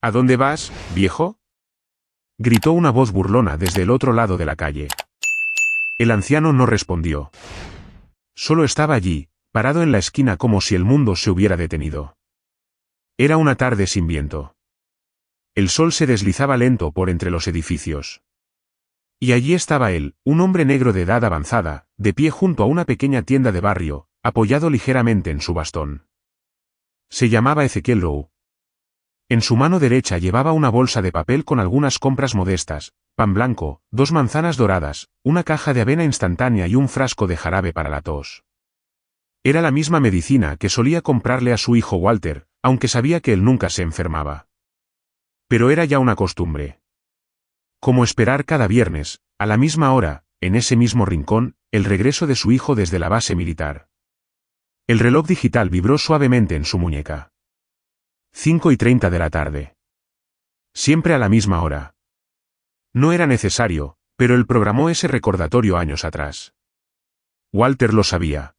¿A dónde vas, viejo? Gritó una voz burlona desde el otro lado de la calle. El anciano no respondió. Solo estaba allí, parado en la esquina como si el mundo se hubiera detenido. Era una tarde sin viento. El sol se deslizaba lento por entre los edificios. Y allí estaba él, un hombre negro de edad avanzada, de pie junto a una pequeña tienda de barrio, apoyado ligeramente en su bastón. Se llamaba Ezequiel Lowe. En su mano derecha llevaba una bolsa de papel con algunas compras modestas, pan blanco, 2 manzanas doradas, una caja de avena instantánea y un frasco de jarabe para la tos. Era la misma medicina que solía comprarle a su hijo Walter, aunque sabía que él nunca se enfermaba. Pero era ya una costumbre. Como esperar cada viernes, a la misma hora, en ese mismo rincón, el regreso de su hijo desde la base militar. El reloj digital vibró suavemente en su muñeca. 5:30 de la tarde. Siempre a la misma hora. No era necesario, pero él programó ese recordatorio años atrás. Walter lo sabía.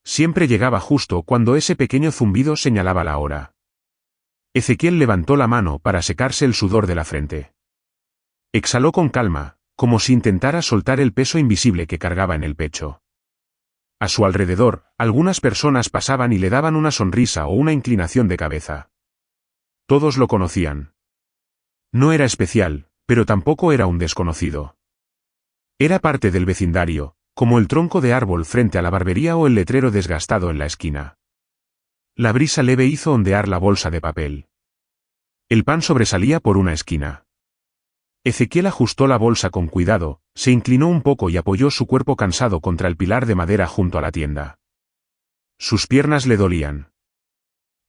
Siempre llegaba justo cuando ese pequeño zumbido señalaba la hora. Ezequiel levantó la mano para secarse el sudor de la frente. Exhaló con calma, como si intentara soltar el peso invisible que cargaba en el pecho. A su alrededor, algunas personas pasaban y le daban una sonrisa o una inclinación de cabeza. Todos lo conocían. No era especial, pero tampoco era un desconocido. Era parte del vecindario, como el tronco de árbol frente a la barbería o el letrero desgastado en la esquina. La brisa leve hizo ondear la bolsa de papel. El pan sobresalía por una esquina. Ezequiel ajustó la bolsa con cuidado, se inclinó un poco y apoyó su cuerpo cansado contra el pilar de madera junto a la tienda. Sus piernas le dolían.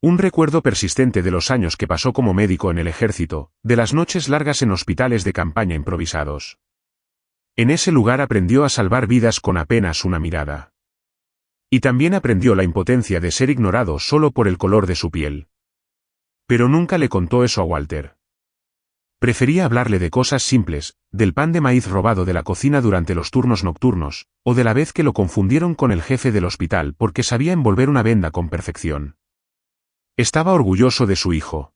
Un recuerdo persistente de los años que pasó como médico en el ejército, de las noches largas en hospitales de campaña improvisados. En ese lugar aprendió a salvar vidas con apenas una mirada. Y también aprendió la impotencia de ser ignorado solo por el color de su piel. Pero nunca le contó eso a Walter. Prefería hablarle de cosas simples, del pan de maíz robado de la cocina durante los turnos nocturnos, o de la vez que lo confundieron con el jefe del hospital porque sabía envolver una venda con perfección. Estaba orgulloso de su hijo.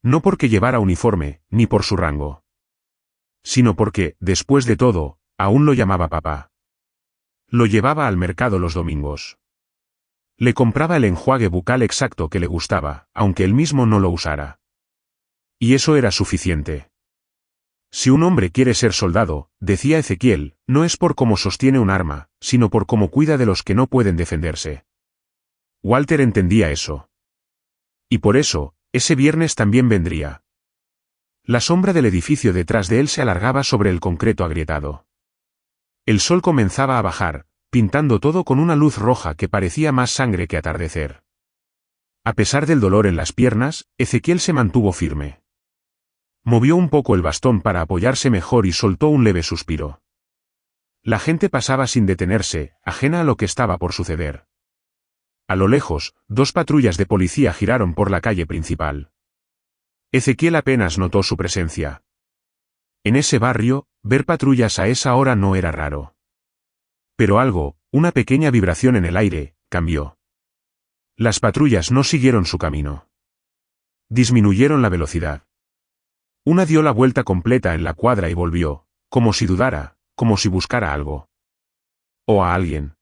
No porque llevara uniforme, ni por su rango. Sino porque, después de todo, aún lo llamaba papá. Lo llevaba al mercado los domingos. Le compraba el enjuague bucal exacto que le gustaba, aunque él mismo no lo usara. Y eso era suficiente. Si un hombre quiere ser soldado, decía Ezequiel, no es por cómo sostiene un arma, sino por cómo cuida de los que no pueden defenderse. Walter entendía eso. Y por eso, ese viernes también vendría. La sombra del edificio detrás de él se alargaba sobre el concreto agrietado. El sol comenzaba a bajar, pintando todo con una luz roja que parecía más sangre que atardecer. A pesar del dolor en las piernas, Ezequiel se mantuvo firme. Movió un poco el bastón para apoyarse mejor y soltó un leve suspiro. La gente pasaba sin detenerse, ajena a lo que estaba por suceder. A lo lejos, 2 patrullas de policía giraron por la calle principal. Ezequiel apenas notó su presencia. En ese barrio, ver patrullas a esa hora no era raro. Pero algo, una pequeña vibración en el aire, cambió. Las patrullas no siguieron su camino. Disminuyeron la velocidad. Una dio la vuelta completa en la cuadra y volvió, como si dudara, como si buscara algo. O a alguien.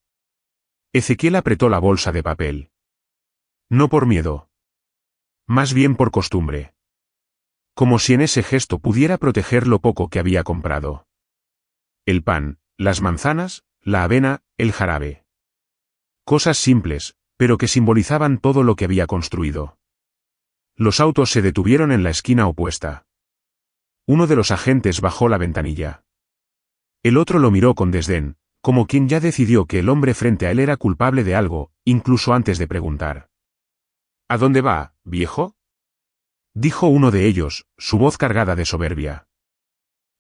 Ezequiel apretó la bolsa de papel. No por miedo. Más bien por costumbre. Como si en ese gesto pudiera proteger lo poco que había comprado. El pan, las manzanas, la avena, el jarabe. Cosas simples, pero que simbolizaban todo lo que había construido. Los autos se detuvieron en la esquina opuesta. Uno de los agentes bajó la ventanilla. El otro lo miró con desdén, como quien ya decidió que el hombre frente a él era culpable de algo, incluso antes de preguntar. ¿A dónde va, viejo? Dijo uno de ellos, su voz cargada de soberbia.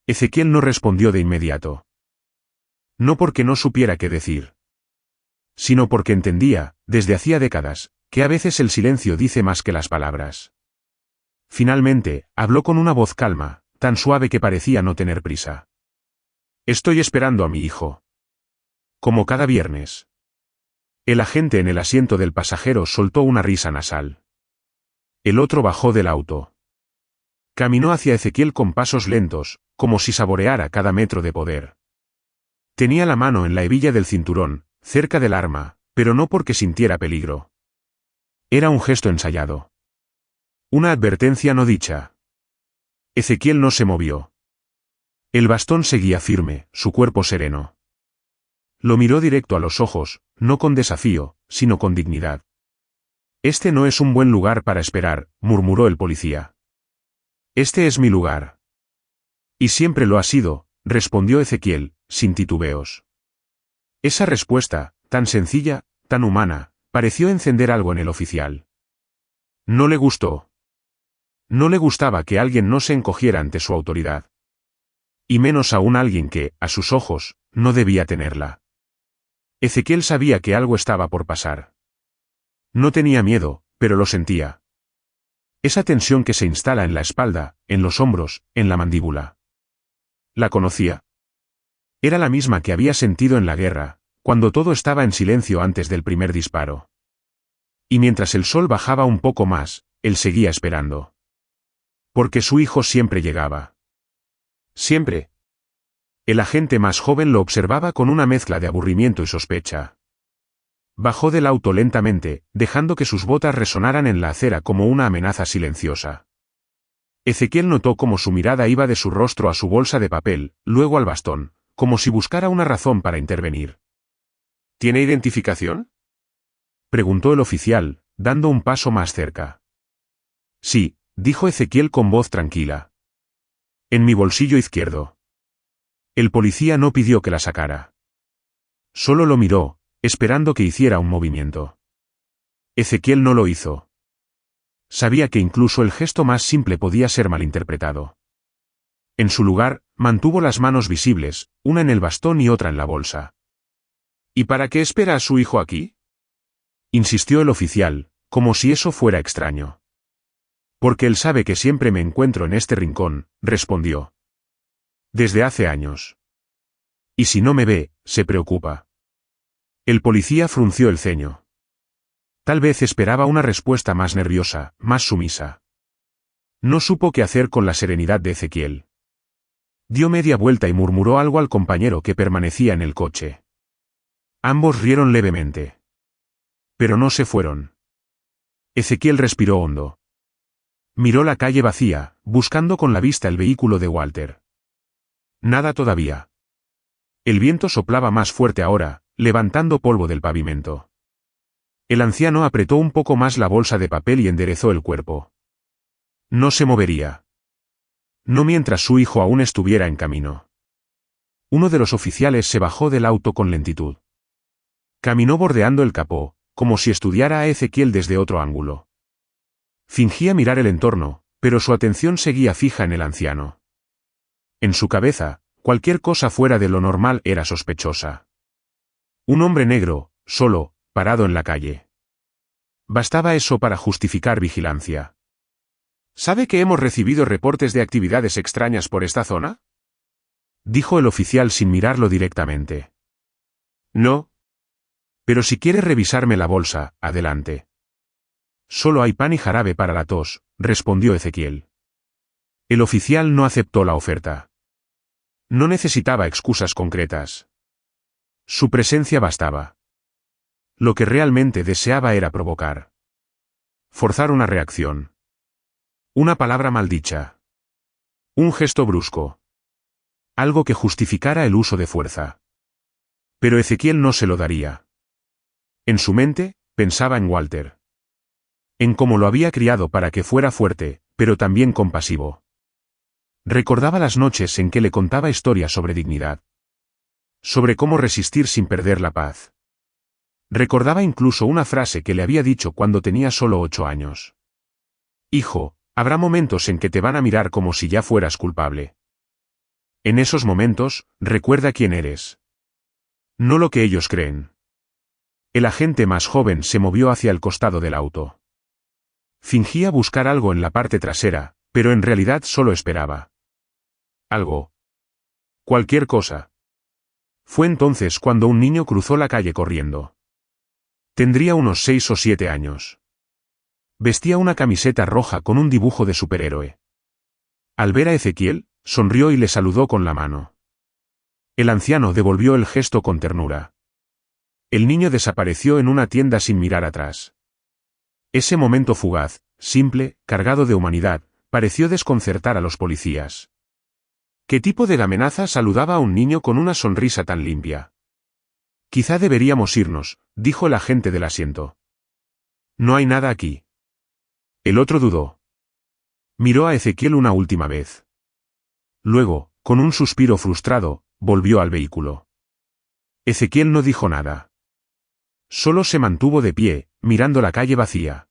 Ezequiel no respondió de inmediato. No porque no supiera qué decir. Sino porque entendía, desde hacía décadas, que a veces el silencio dice más que las palabras. Finalmente, habló con una voz calma, tan suave que parecía no tener prisa. Estoy esperando a mi hijo. Como cada viernes. El agente en el asiento del pasajero soltó una risa nasal. El otro bajó del auto. Caminó hacia Ezequiel con pasos lentos, como si saboreara cada metro de poder. Tenía la mano en la hebilla del cinturón, cerca del arma, pero no porque sintiera peligro. Era un gesto ensayado. Una advertencia no dicha. Ezequiel no se movió. El bastón seguía firme, su cuerpo sereno. Lo miró directo a los ojos, no con desafío, sino con dignidad. Este no es un buen lugar para esperar, murmuró el policía. Este es mi lugar. Y siempre lo ha sido, respondió Ezequiel, sin titubeos. Esa respuesta, tan sencilla, tan humana, pareció encender algo en el oficial. No le gustó. No le gustaba que alguien no se encogiera ante su autoridad. Y menos aún alguien que, a sus ojos, no debía tenerla. Ezequiel sabía que algo estaba por pasar. No tenía miedo, pero lo sentía. Esa tensión que se instala en la espalda, en los hombros, en la mandíbula. La conocía. Era la misma que había sentido en la guerra, cuando todo estaba en silencio antes del primer disparo. Y mientras el sol bajaba un poco más, él seguía esperando. Porque su hijo siempre llegaba. Siempre. El agente más joven lo observaba con una mezcla de aburrimiento y sospecha. Bajó del auto lentamente, dejando que sus botas resonaran en la acera como una amenaza silenciosa. Ezequiel notó cómo su mirada iba de su rostro a su bolsa de papel, luego al bastón, como si buscara una razón para intervenir. ¿Tiene identificación?, preguntó el oficial, dando un paso más cerca. Sí, dijo Ezequiel con voz tranquila. En mi bolsillo izquierdo. El policía no pidió que la sacara. Solo lo miró, esperando que hiciera un movimiento. Ezequiel no lo hizo. Sabía que incluso el gesto más simple podía ser malinterpretado. En su lugar, mantuvo las manos visibles, una en el bastón y otra en la bolsa. ¿Y para qué espera a su hijo aquí?, insistió el oficial, como si eso fuera extraño. Porque él sabe que siempre me encuentro en este rincón, respondió. Desde hace años. Y si no me ve, se preocupa. El policía frunció el ceño. Tal vez esperaba una respuesta más nerviosa, más sumisa. No supo qué hacer con la serenidad de Ezequiel. Dio media vuelta y murmuró algo al compañero que permanecía en el coche. Ambos rieron levemente. Pero no se fueron. Ezequiel respiró hondo. Miró la calle vacía, buscando con la vista el vehículo de Walter. Nada todavía. El viento soplaba más fuerte ahora, levantando polvo del pavimento. El anciano apretó un poco más la bolsa de papel y enderezó el cuerpo. No se movería. No mientras su hijo aún estuviera en camino. Uno de los oficiales se bajó del auto con lentitud. Caminó bordeando el capó, como si estudiara a Ezequiel desde otro ángulo. Fingía mirar el entorno, pero su atención seguía fija en el anciano. En su cabeza, cualquier cosa fuera de lo normal era sospechosa. Un hombre negro, solo, parado en la calle. ¿Bastaba eso para justificar vigilancia? ¿Sabe que hemos recibido reportes de actividades extrañas por esta zona?, dijo el oficial sin mirarlo directamente. No. Pero si quiere revisarme la bolsa, adelante. Solo hay pan y jarabe para la tos, respondió Ezequiel. El oficial no aceptó la oferta. No necesitaba excusas concretas. Su presencia bastaba. Lo que realmente deseaba era provocar. Forzar una reacción. Una palabra maldicha. Un gesto brusco. Algo que justificara el uso de fuerza. Pero Ezequiel no se lo daría. En su mente, pensaba en Walter. En cómo lo había criado para que fuera fuerte, pero también compasivo. Recordaba las noches en que le contaba historias sobre dignidad. Sobre cómo resistir sin perder la paz. Recordaba incluso una frase que le había dicho cuando tenía solo 8 años. Hijo, habrá momentos en que te van a mirar como si ya fueras culpable. En esos momentos, recuerda quién eres. No lo que ellos creen. El agente más joven se movió hacia el costado del auto. Fingía buscar algo en la parte trasera, pero en realidad solo esperaba. Algo. Cualquier cosa. Fue entonces cuando un niño cruzó la calle corriendo. Tendría unos 6 o 7 años. Vestía una camiseta roja con un dibujo de superhéroe. Al ver a Ezequiel, sonrió y le saludó con la mano. El anciano devolvió el gesto con ternura. El niño desapareció en una tienda sin mirar atrás. Ese momento fugaz, simple, cargado de humanidad, pareció desconcertar a los policías. ¿Qué tipo de amenaza saludaba a un niño con una sonrisa tan limpia? Quizá deberíamos irnos, dijo el agente del asiento. No hay nada aquí. El otro dudó. Miró a Ezequiel una última vez. Luego, con un suspiro frustrado, volvió al vehículo. Ezequiel no dijo nada. Solo se mantuvo de pie, mirando la calle vacía.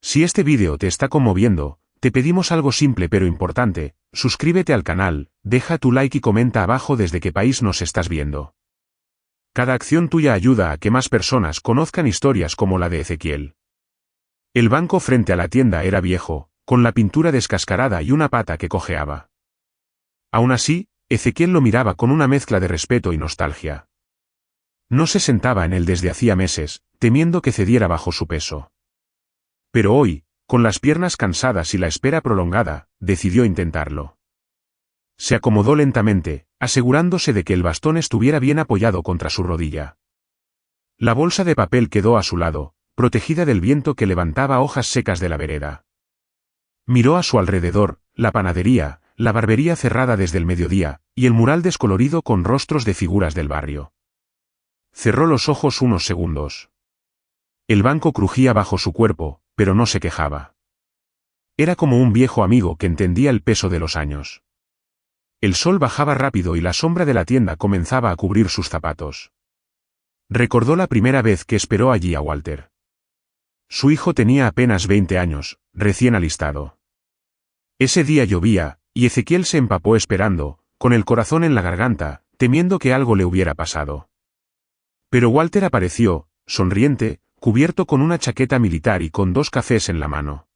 Si este vídeo te está conmoviendo, te pedimos algo simple pero importante: suscríbete al canal, deja tu like y comenta abajo desde qué país nos estás viendo. Cada acción tuya ayuda a que más personas conozcan historias como la de Ezequiel. El banco frente a la tienda era viejo, con la pintura descascarada y una pata que cojeaba. Aún así, Ezequiel lo miraba con una mezcla de respeto y nostalgia. No se sentaba en él desde hacía meses, temiendo que cediera bajo su peso. Pero hoy, con las piernas cansadas y la espera prolongada, decidió intentarlo. Se acomodó lentamente, asegurándose de que el bastón estuviera bien apoyado contra su rodilla. La bolsa de papel quedó a su lado, protegida del viento que levantaba hojas secas de la vereda. Miró a su alrededor, la panadería, la barbería cerrada desde el mediodía, y el mural descolorido con rostros de figuras del barrio. Cerró los ojos unos segundos. El banco crujía bajo su cuerpo, pero no se quejaba. Era como un viejo amigo que entendía el peso de los años. El sol bajaba rápido y la sombra de la tienda comenzaba a cubrir sus zapatos. Recordó la primera vez que esperó allí a Walter. Su hijo tenía apenas 20 años, recién alistado. Ese día llovía, y Ezequiel se empapó esperando, con el corazón en la garganta, temiendo que algo le hubiera pasado. Pero Walter apareció, sonriente, cubierto con una chaqueta militar y con 2 cafés en la mano.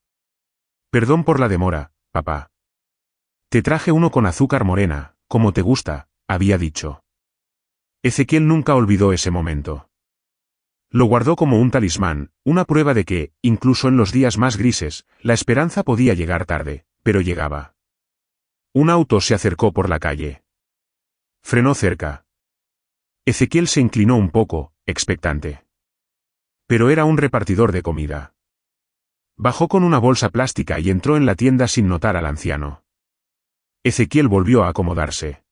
Perdón por la demora, papá. Te traje uno con azúcar morena, como te gusta, había dicho. Ezequiel nunca olvidó ese momento. Lo guardó como un talismán, una prueba de que, incluso en los días más grises, la esperanza podía llegar tarde, pero llegaba. Un auto se acercó por la calle. Frenó cerca. Ezequiel se inclinó un poco, expectante. Pero era un repartidor de comida. Bajó con una bolsa plástica y entró en la tienda sin notar al anciano. Ezequiel volvió a acomodarse.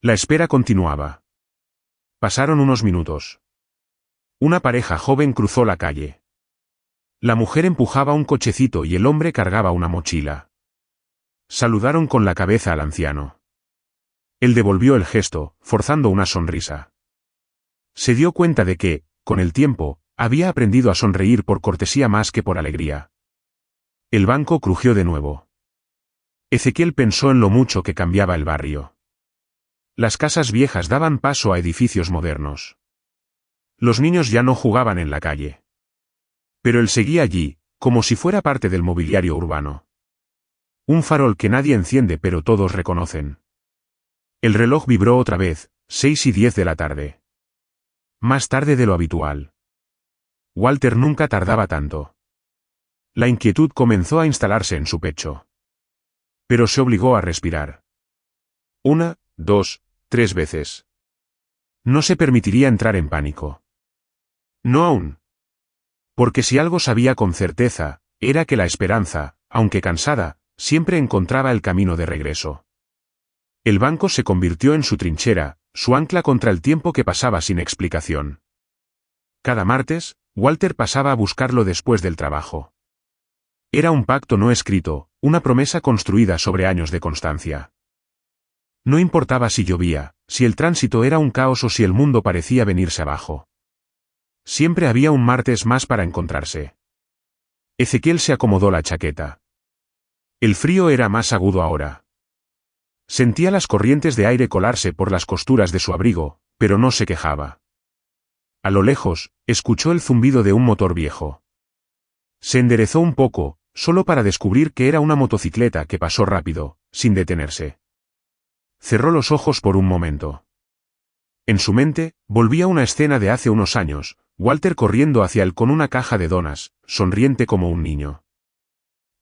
La espera continuaba. Pasaron unos minutos. Una pareja joven cruzó la calle. La mujer empujaba un cochecito y el hombre cargaba una mochila. Saludaron con la cabeza al anciano. Él devolvió el gesto, forzando una sonrisa. Se dio cuenta de que, con el tiempo, había aprendido a sonreír por cortesía más que por alegría. El banco crujió de nuevo. Ezequiel pensó en lo mucho que cambiaba el barrio. Las casas viejas daban paso a edificios modernos. Los niños ya no jugaban en la calle. Pero él seguía allí, como si fuera parte del mobiliario urbano. Un farol que nadie enciende pero todos reconocen. El reloj vibró otra vez, 6:10 de la tarde. Más tarde de lo habitual. Walter nunca tardaba tanto. La inquietud comenzó a instalarse en su pecho. Pero se obligó a respirar. 1, 2, 3 veces. No se permitiría entrar en pánico. No aún. Porque si algo sabía con certeza, era que la esperanza, aunque cansada, siempre encontraba el camino de regreso. El banco se convirtió en su trinchera, su ancla contra el tiempo que pasaba sin explicación. Cada martes, Walter pasaba a buscarlo después del trabajo. Era un pacto no escrito, una promesa construida sobre años de constancia. No importaba si llovía, si el tránsito era un caos o si el mundo parecía venirse abajo. Siempre había un martes más para encontrarse. Ezequiel se acomodó la chaqueta. El frío era más agudo ahora. Sentía las corrientes de aire colarse por las costuras de su abrigo, pero no se quejaba. A lo lejos, escuchó el zumbido de un motor viejo. Se enderezó un poco, solo para descubrir que era una motocicleta que pasó rápido, sin detenerse. Cerró los ojos por un momento. En su mente, volvía una escena de hace unos años, Walter corriendo hacia él con una caja de donas, sonriente como un niño.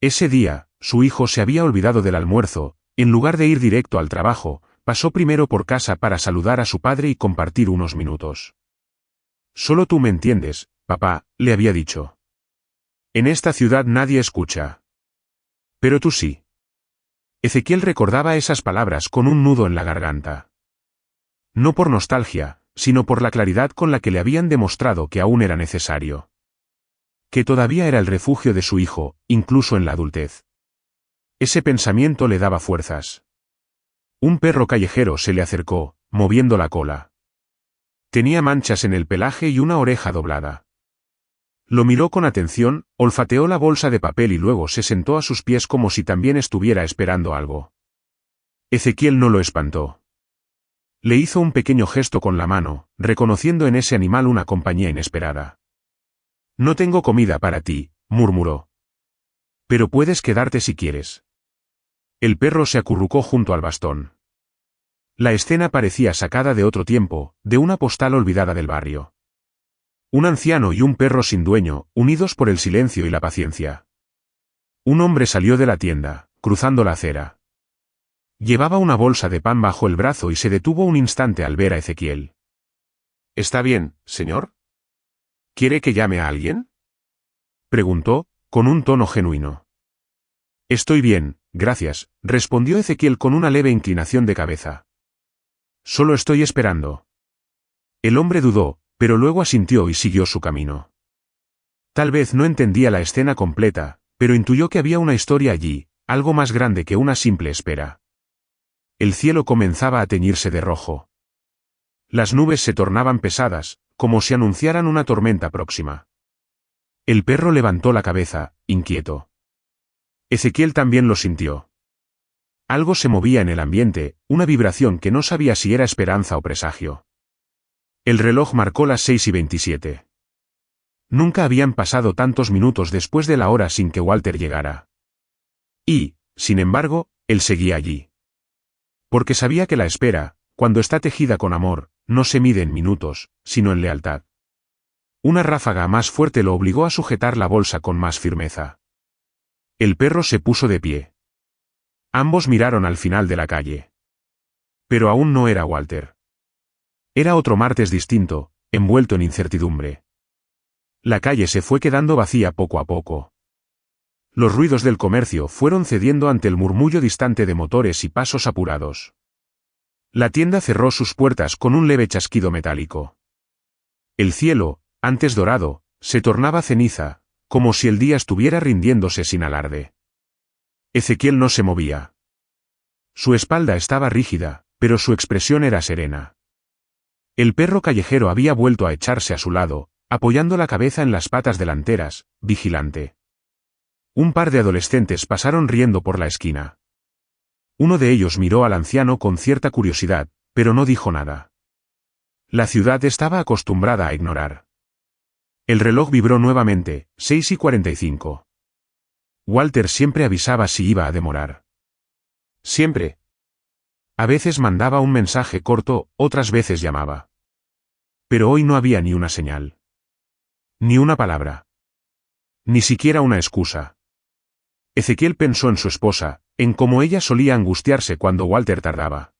Ese día, su hijo se había olvidado del almuerzo, en lugar de ir directo al trabajo, pasó primero por casa para saludar a su padre y compartir unos minutos. Solo tú me entiendes, papá, le había dicho. En esta ciudad nadie escucha. Pero tú sí. Ezequiel recordaba esas palabras con un nudo en la garganta. No por nostalgia, sino por la claridad con la que le habían demostrado que aún era necesario. Que todavía era el refugio de su hijo, incluso en la adultez. Ese pensamiento le daba fuerzas. Un perro callejero se le acercó, moviendo la cola. Tenía manchas en el pelaje y una oreja doblada. Lo miró con atención, olfateó la bolsa de papel y luego se sentó a sus pies como si también estuviera esperando algo. Ezequiel no lo espantó. Le hizo un pequeño gesto con la mano, reconociendo en ese animal una compañía inesperada. No tengo comida para ti, murmuró. Pero puedes quedarte si quieres. El perro se acurrucó junto al bastón. La escena parecía sacada de otro tiempo, de una postal olvidada del barrio. Un anciano y un perro sin dueño, unidos por el silencio y la paciencia. Un hombre salió de la tienda, cruzando la acera. Llevaba una bolsa de pan bajo el brazo y se detuvo un instante al ver a Ezequiel. ¿Está bien, señor? ¿Quiere que llame a alguien? Preguntó, con un tono genuino. Estoy bien, gracias, respondió Ezequiel con una leve inclinación de cabeza. Solo estoy esperando. El hombre dudó, pero luego asintió y siguió su camino. Tal vez no entendía la escena completa, pero intuyó que había una historia allí, algo más grande que una simple espera. El cielo comenzaba a teñirse de rojo. Las nubes se tornaban pesadas, como si anunciaran una tormenta próxima. El perro levantó la cabeza, inquieto. Ezequiel también lo sintió. Algo se movía en el ambiente, una vibración que no sabía si era esperanza o presagio. El reloj marcó las 6:27. Nunca habían pasado tantos minutos después de la hora sin que Walter llegara. Y, sin embargo, él seguía allí. Porque sabía que la espera, cuando está tejida con amor, no se mide en minutos, sino en lealtad. Una ráfaga más fuerte lo obligó a sujetar la bolsa con más firmeza. El perro se puso de pie. Ambos miraron al final de la calle. Pero aún no era Walter. Era otro martes distinto, envuelto en incertidumbre. La calle se fue quedando vacía poco a poco. Los ruidos del comercio fueron cediendo ante el murmullo distante de motores y pasos apurados. La tienda cerró sus puertas con un leve chasquido metálico. El cielo, antes dorado, se tornaba ceniza, como si el día estuviera rindiéndose sin alarde. Ezequiel no se movía. Su espalda estaba rígida, pero su expresión era serena. El perro callejero había vuelto a echarse a su lado, apoyando la cabeza en las patas delanteras, vigilante. Un par de adolescentes pasaron riendo por la esquina. Uno de ellos miró al anciano con cierta curiosidad, pero no dijo nada. La ciudad estaba acostumbrada a ignorar. El reloj vibró nuevamente, 6:45. Walter siempre avisaba si iba a demorar. Siempre. A veces mandaba un mensaje corto, otras veces llamaba. Pero hoy no había ni una señal. Ni una palabra. Ni siquiera una excusa. Ezequiel pensó en su esposa, en cómo ella solía angustiarse cuando Walter tardaba.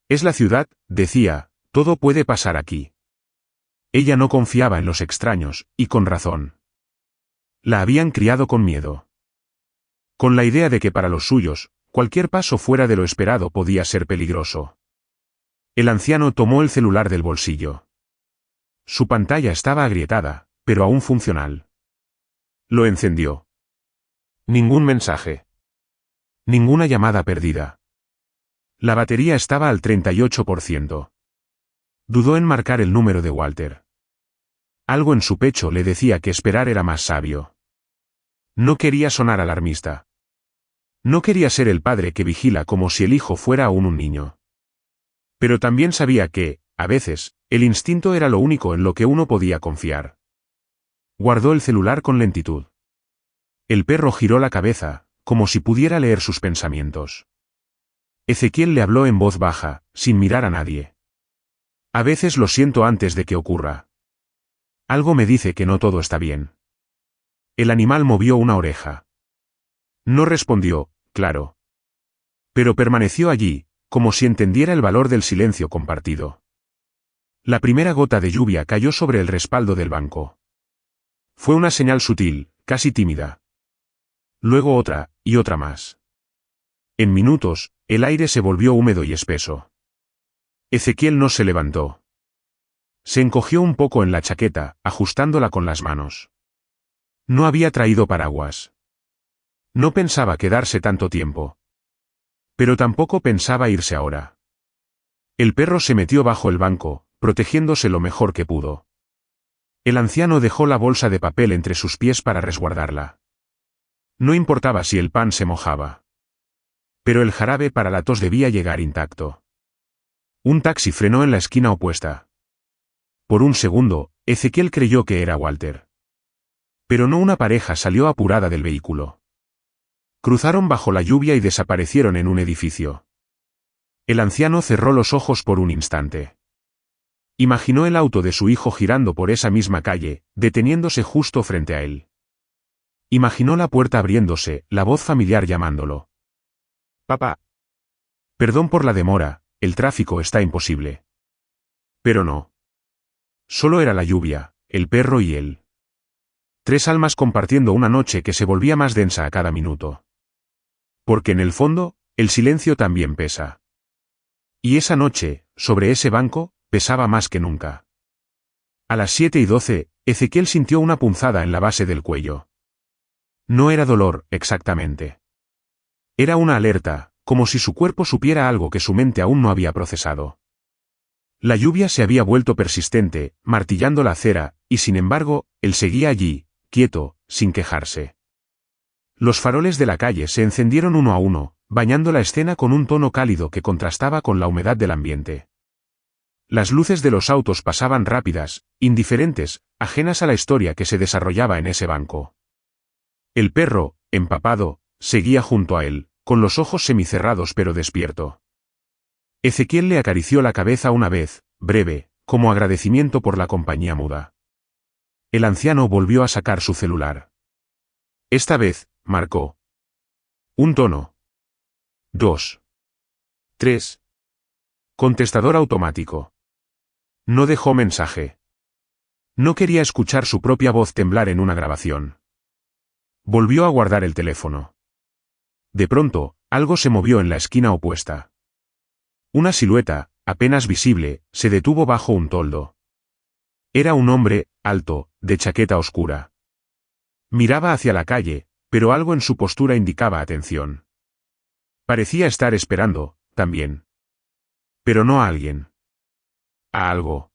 Es la ciudad, decía, todo puede pasar aquí. Ella no confiaba en los extraños, y con razón. La habían criado con miedo. Con la idea de que para los suyos, cualquier paso fuera de lo esperado podía ser peligroso. El anciano tomó el celular del bolsillo. Su pantalla estaba agrietada, pero aún funcional. Lo encendió. Ningún mensaje. Ninguna llamada perdida. La batería estaba al 38%. Dudó en marcar el número de Walter. Algo en su pecho le decía que esperar era más sabio. No quería sonar alarmista. No quería ser el padre que vigila como si el hijo fuera aún un niño. Pero también sabía que, a veces, el instinto era lo único en lo que uno podía confiar. Guardó el celular con lentitud. El perro giró la cabeza, como si pudiera leer sus pensamientos. Ezequiel le habló en voz baja, sin mirar a nadie. A veces lo siento antes de que ocurra. Algo me dice que no todo está bien. El animal movió una oreja. No respondió, claro. Pero permaneció allí, como si entendiera el valor del silencio compartido. La primera gota de lluvia cayó sobre el respaldo del banco. Fue una señal sutil, casi tímida. Luego otra, y otra más. En minutos, el aire se volvió húmedo y espeso. Ezequiel no se levantó. Se encogió un poco en la chaqueta, ajustándola con las manos. No había traído paraguas. No pensaba quedarse tanto tiempo. Pero tampoco pensaba irse ahora. El perro se metió bajo el banco, protegiéndose lo mejor que pudo. El anciano dejó la bolsa de papel entre sus pies para resguardarla. No importaba si el pan se mojaba. Pero el jarabe para la tos debía llegar intacto. Un taxi frenó en la esquina opuesta. Por un segundo, Ezequiel creyó que era Walter. Pero no, una pareja salió apurada del vehículo. Cruzaron bajo la lluvia y desaparecieron en un edificio. El anciano cerró los ojos por un instante. Imaginó el auto de su hijo girando por esa misma calle, deteniéndose justo frente a él. Imaginó la puerta abriéndose, la voz familiar llamándolo. Papá. Perdón por la demora, el tráfico está imposible. Pero no. Solo era la lluvia, el perro y él. Tres almas compartiendo una noche que se volvía más densa a cada minuto. Porque en el fondo, el silencio también pesa. Y esa noche, sobre ese banco, pesaba más que nunca. A las 7:12, Ezequiel sintió una punzada en la base del cuello. No era dolor, exactamente. Era una alerta, como si su cuerpo supiera algo que su mente aún no había procesado. La lluvia se había vuelto persistente, martillando la acera, y sin embargo, él seguía allí, quieto, sin quejarse. Los faroles de la calle se encendieron uno a uno, bañando la escena con un tono cálido que contrastaba con la humedad del ambiente. Las luces de los autos pasaban rápidas, indiferentes, ajenas a la historia que se desarrollaba en ese banco. El perro, empapado, seguía junto a él, con los ojos semicerrados pero despierto. Ezequiel le acarició la cabeza una vez, breve, como agradecimiento por la compañía muda. El anciano volvió a sacar su celular. Esta vez, marcó. Un tono. 2. 3. Contestador automático. No dejó mensaje. No quería escuchar su propia voz temblar en una grabación. Volvió a guardar el teléfono. De pronto, algo se movió en la esquina opuesta. Una silueta, apenas visible, se detuvo bajo un toldo. Era un hombre, alto, de chaqueta oscura. Miraba hacia la calle, pero algo en su postura indicaba atención. Parecía estar esperando, también. Pero no a alguien. A algo.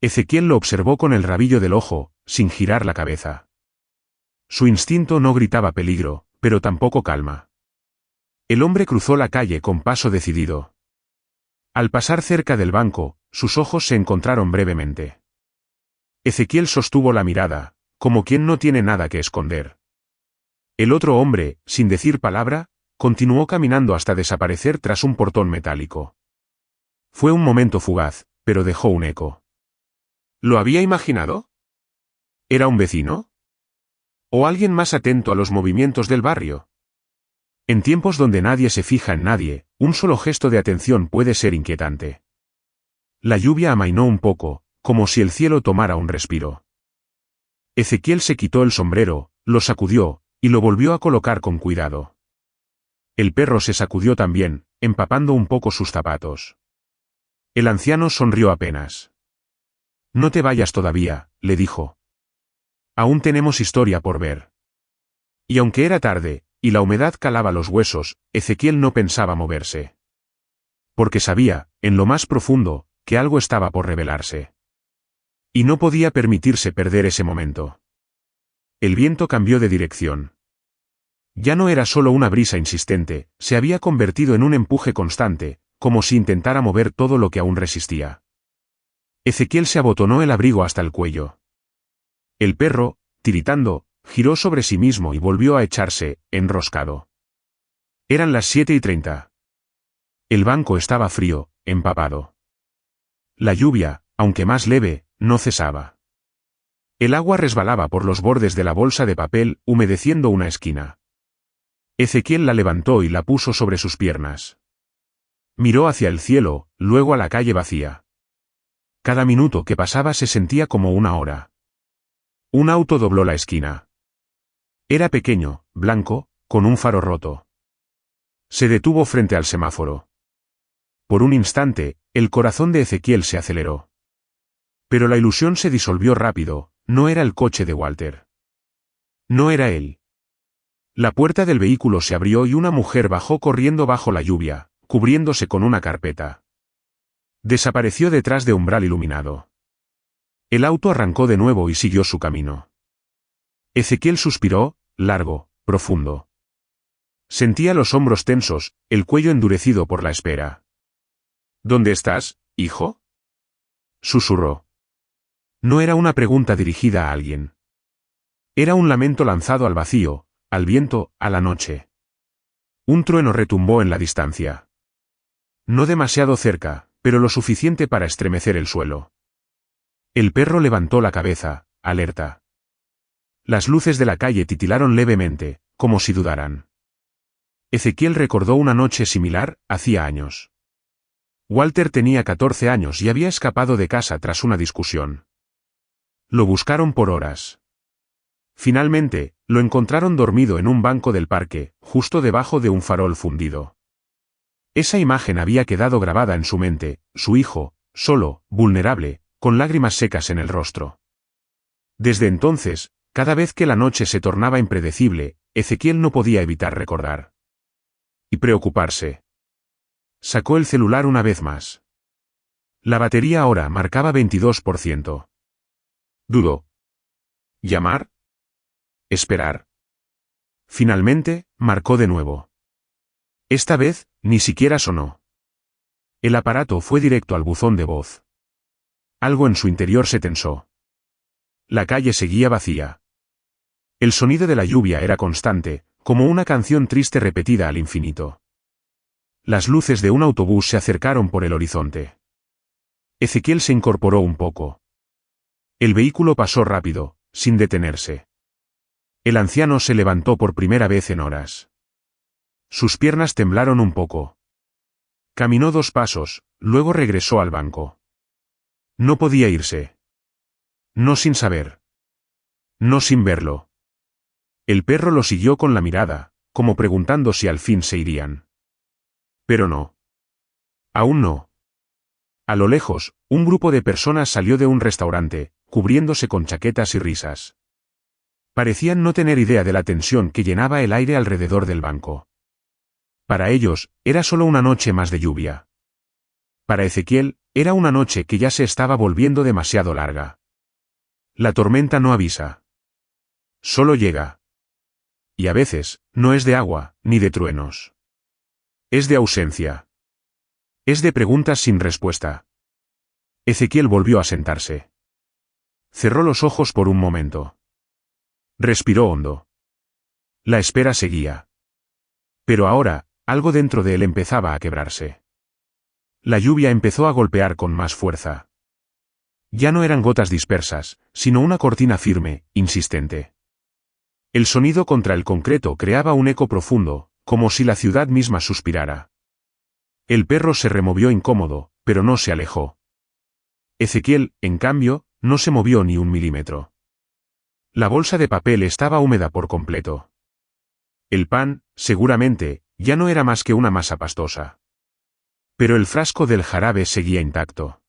Ezequiel lo observó con el rabillo del ojo, sin girar la cabeza. Su instinto no gritaba peligro, pero tampoco calma. El hombre cruzó la calle con paso decidido. Al pasar cerca del banco, sus ojos se encontraron brevemente. Ezequiel sostuvo la mirada, como quien no tiene nada que esconder. El otro hombre, sin decir palabra, continuó caminando hasta desaparecer tras un portón metálico. Fue un momento fugaz, pero dejó un eco. ¿Lo había imaginado? ¿Era un vecino? ¿O alguien más atento a los movimientos del barrio? En tiempos donde nadie se fija en nadie, un solo gesto de atención puede ser inquietante. La lluvia amainó un poco, como si el cielo tomara un respiro. Ezequiel se quitó el sombrero, lo sacudió, y lo volvió a colocar con cuidado. El perro se sacudió también, empapando un poco sus zapatos. El anciano sonrió apenas. No te vayas todavía, le dijo. Aún tenemos historia por ver. Y aunque era tarde, y la humedad calaba los huesos, Ezequiel no pensaba moverse. Porque sabía, en lo más profundo, que algo estaba por revelarse. Y no podía permitirse perder ese momento. El viento cambió de dirección. Ya no era solo una brisa insistente, se había convertido en un empuje constante, como si intentara mover todo lo que aún resistía. Ezequiel se abotonó el abrigo hasta el cuello. El perro, tiritando, giró sobre sí mismo y volvió a echarse, enroscado. Eran las 7:30. El banco estaba frío, empapado. La lluvia, aunque más leve, no cesaba. El agua resbalaba por los bordes de la bolsa de papel, humedeciendo una esquina. Ezequiel la levantó y la puso sobre sus piernas. Miró hacia el cielo, luego a la calle vacía. Cada minuto que pasaba se sentía como una hora. Un auto dobló la esquina. Era pequeño, blanco, con un faro roto. Se detuvo frente al semáforo. Por un instante, el corazón de Ezequiel se aceleró. Pero la ilusión se disolvió rápido, no era el coche de Walter. No era él. La puerta del vehículo se abrió y una mujer bajó corriendo bajo la lluvia, cubriéndose con una carpeta. Desapareció detrás de umbral iluminado. El auto arrancó de nuevo y siguió su camino. Ezequiel suspiró, largo, profundo. Sentía los hombros tensos, el cuello endurecido por la espera. ¿Dónde estás, hijo?, susurró. No era una pregunta dirigida a alguien. Era un lamento lanzado al vacío, al viento, a la noche. Un trueno retumbó en la distancia. No demasiado cerca, pero lo suficiente para estremecer el suelo. El perro levantó la cabeza, alerta. Las luces de la calle titilaron levemente, como si dudaran. Ezequiel recordó una noche similar, hacía años. Walter tenía 14 años y había escapado de casa tras una discusión. Lo buscaron por horas. Finalmente, lo encontraron dormido en un banco del parque, justo debajo de un farol fundido. Esa imagen había quedado grabada en su mente, su hijo, solo, vulnerable, con lágrimas secas en el rostro. Desde entonces, cada vez que la noche se tornaba impredecible, Ezequiel no podía evitar recordar. Y preocuparse. Sacó el celular una vez más. La batería ahora marcaba 22%. Dudó. ¿Llamar? ¿Esperar? Finalmente, marcó de nuevo. Esta vez, ni siquiera sonó. El aparato fue directo al buzón de voz. Algo en su interior se tensó. La calle seguía vacía. El sonido de la lluvia era constante, como una canción triste repetida al infinito. Las luces de un autobús se acercaron por el horizonte. Ezequiel se incorporó un poco. El vehículo pasó rápido, sin detenerse. El anciano se levantó por primera vez en horas. Sus piernas temblaron un poco. Caminó 2 pasos, luego regresó al banco. No podía irse. No sin saber. No sin verlo. El perro lo siguió con la mirada, como preguntando si al fin se irían. Pero no. Aún no. A lo lejos, un grupo de personas salió de un restaurante, cubriéndose con chaquetas y risas. Parecían no tener idea de la tensión que llenaba el aire alrededor del banco. Para ellos, era solo una noche más de lluvia. Para Ezequiel, era una noche que ya se estaba volviendo demasiado larga. La tormenta no avisa. Solo llega. Y a veces, no es de agua, ni de truenos. Es de ausencia. Es de preguntas sin respuesta. Ezequiel volvió a sentarse. Cerró los ojos por un momento. Respiró hondo. La espera seguía. Pero ahora, algo dentro de él empezaba a quebrarse. La lluvia empezó a golpear con más fuerza. Ya no eran gotas dispersas, sino una cortina firme, insistente. El sonido contra el concreto creaba un eco profundo, como si la ciudad misma suspirara. El perro se removió incómodo, pero no se alejó. Ezequiel, en cambio, no se movió ni un milímetro. La bolsa de papel estaba húmeda por completo. El pan, seguramente, ya no era más que una masa pastosa. Pero el frasco del jarabe seguía intacto.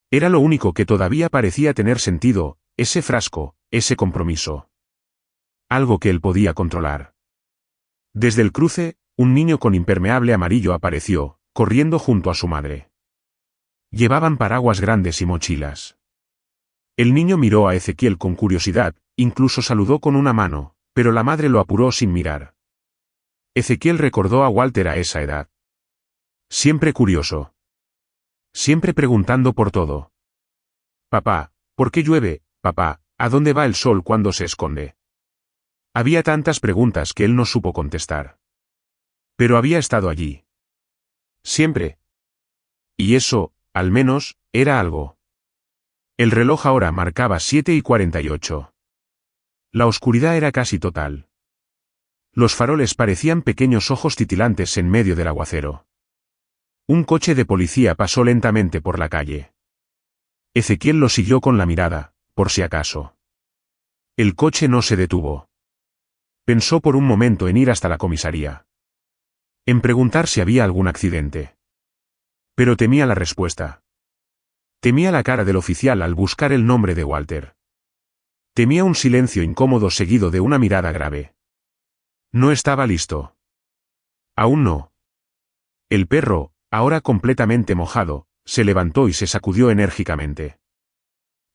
Era lo único que todavía parecía tener sentido, ese frasco, ese compromiso. Algo que él podía controlar. Desde el cruce, un niño con impermeable amarillo apareció, corriendo junto a su madre. Llevaban paraguas grandes y mochilas. El niño miró a Ezequiel con curiosidad, incluso saludó con una mano, pero la madre lo apuró sin mirar. Ezequiel recordó a Walter a esa edad. Siempre curioso. Siempre preguntando por todo. Papá, ¿por qué llueve? Papá, ¿a dónde va el sol cuando se esconde? Había tantas preguntas que él no supo contestar. Pero había estado allí. Siempre. Y eso, al menos, era algo. El reloj ahora marcaba 7:48. La oscuridad era casi total. Los faroles parecían pequeños ojos titilantes en medio del aguacero. Un coche de policía pasó lentamente por la calle. Ezequiel lo siguió con la mirada, por si acaso. El coche no se detuvo. Pensó por un momento en ir hasta la comisaría. En preguntar si había algún accidente. Pero temía la respuesta. Temía la cara del oficial al buscar el nombre de Walter. Temía un silencio incómodo seguido de una mirada grave. No estaba listo. Aún no. El perro, ahora completamente mojado, se levantó y se sacudió enérgicamente.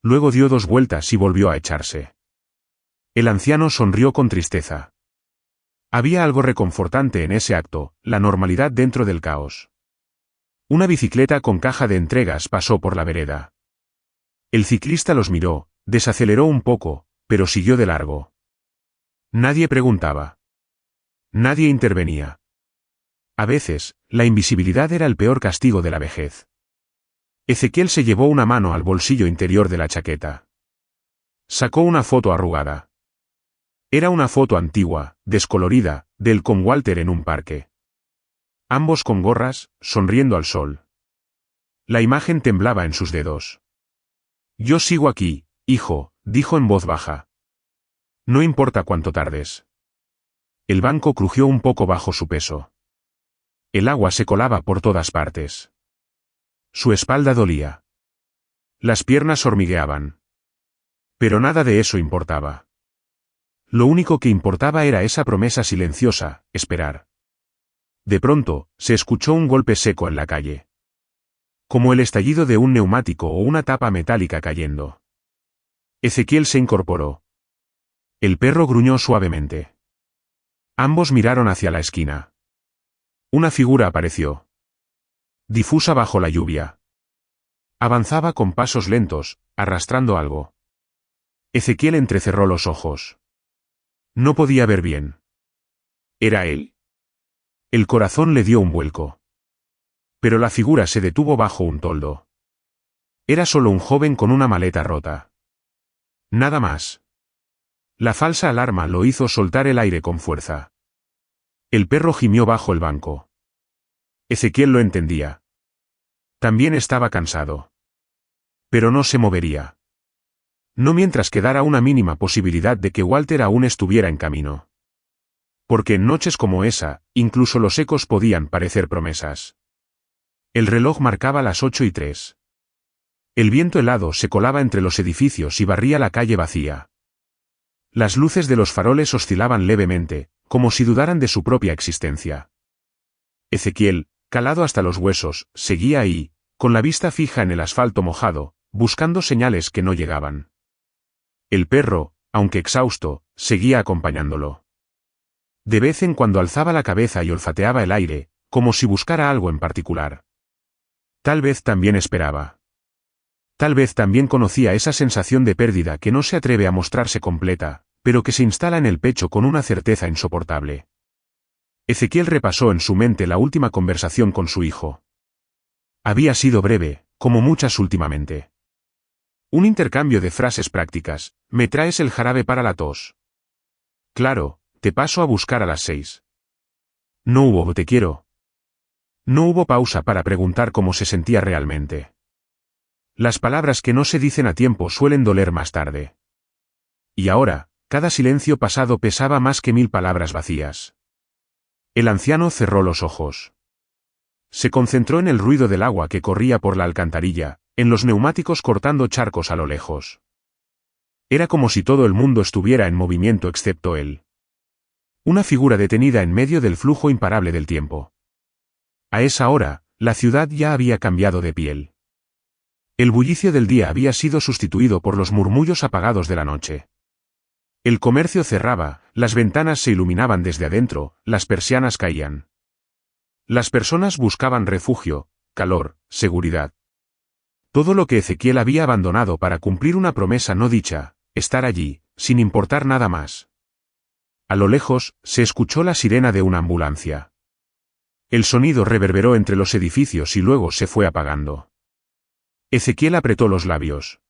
Luego dio 2 vueltas y volvió a echarse. El anciano sonrió con tristeza. Había algo reconfortante en ese acto, la normalidad dentro del caos. Una bicicleta con caja de entregas pasó por la vereda. El ciclista los miró, desaceleró un poco, pero siguió de largo. Nadie preguntaba. Nadie intervenía. A veces, la invisibilidad era el peor castigo de la vejez. Ezequiel se llevó una mano al bolsillo interior de la chaqueta. Sacó una foto arrugada. Era una foto antigua, descolorida, de él con Walter en un parque. Ambos con gorras, sonriendo al sol. La imagen temblaba en sus dedos. Yo sigo aquí, hijo, dijo en voz baja. No importa cuánto tardes. El banco crujió un poco bajo su peso. El agua se colaba por todas partes. Su espalda dolía. Las piernas hormigueaban. Pero nada de eso importaba. Lo único que importaba era esa promesa silenciosa, esperar. De pronto, se escuchó un golpe seco en la calle. Como el estallido de un neumático o una tapa metálica cayendo. Ezequiel se incorporó. El perro gruñó suavemente. Ambos miraron hacia la esquina. Una figura apareció. Difusa bajo la lluvia. Avanzaba con pasos lentos, arrastrando algo. Ezequiel entrecerró los ojos. No podía ver bien. ¿Era él? El corazón le dio un vuelco. Pero la figura se detuvo bajo un toldo. Era solo un joven con una maleta rota. Nada más. La falsa alarma lo hizo soltar el aire con fuerza. El perro gimió bajo el banco. Ezequiel lo entendía. También estaba cansado. Pero no se movería. No mientras quedara una mínima posibilidad de que Walter aún estuviera en camino. Porque en noches como esa, incluso los ecos podían parecer promesas. El reloj marcaba las 8:03. El viento helado se colaba entre los edificios y barría la calle vacía. Las luces de los faroles oscilaban levemente, como si dudaran de su propia existencia. Ezequiel, calado hasta los huesos, seguía ahí, con la vista fija en el asfalto mojado, buscando señales que no llegaban. El perro, aunque exhausto, seguía acompañándolo. De vez en cuando alzaba la cabeza y olfateaba el aire, como si buscara algo en particular. Tal vez también esperaba. Tal vez también conocía esa sensación de pérdida que no se atreve a mostrarse completa, pero que se instala en el pecho con una certeza insoportable. Ezequiel repasó en su mente la última conversación con su hijo. Había sido breve, como muchas últimamente. Un intercambio de frases prácticas: ¿me traes el jarabe para la tos? Claro, te paso a buscar a las 6. No hubo te quiero. No hubo pausa para preguntar cómo se sentía realmente. Las palabras que no se dicen a tiempo suelen doler más tarde. Y ahora, cada silencio pasado pesaba más que 1000 palabras vacías. El anciano cerró los ojos. Se concentró en el ruido del agua que corría por la alcantarilla, en los neumáticos cortando charcos a lo lejos. Era como si todo el mundo estuviera en movimiento excepto él. Una figura detenida en medio del flujo imparable del tiempo. A esa hora, la ciudad ya había cambiado de piel. El bullicio del día había sido sustituido por los murmullos apagados de la noche. El comercio cerraba, las ventanas se iluminaban desde adentro, las persianas caían. Las personas buscaban refugio, calor, seguridad. Todo lo que Ezequiel había abandonado para cumplir una promesa no dicha, estar allí, sin importar nada más. A lo lejos, se escuchó la sirena de una ambulancia. El sonido reverberó entre los edificios y luego se fue apagando. Ezequiel apretó los labios.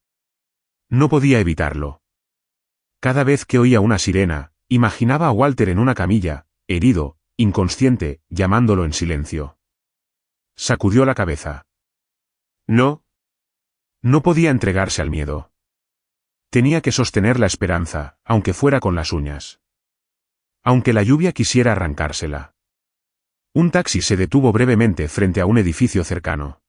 No podía evitarlo. Cada vez que oía una sirena, imaginaba a Walter en una camilla, herido, inconsciente, llamándolo en silencio. Sacudió la cabeza. No. No podía entregarse al miedo. Tenía que sostener la esperanza, aunque fuera con las uñas. Aunque la lluvia quisiera arrancársela. Un taxi se detuvo brevemente frente a un edificio cercano.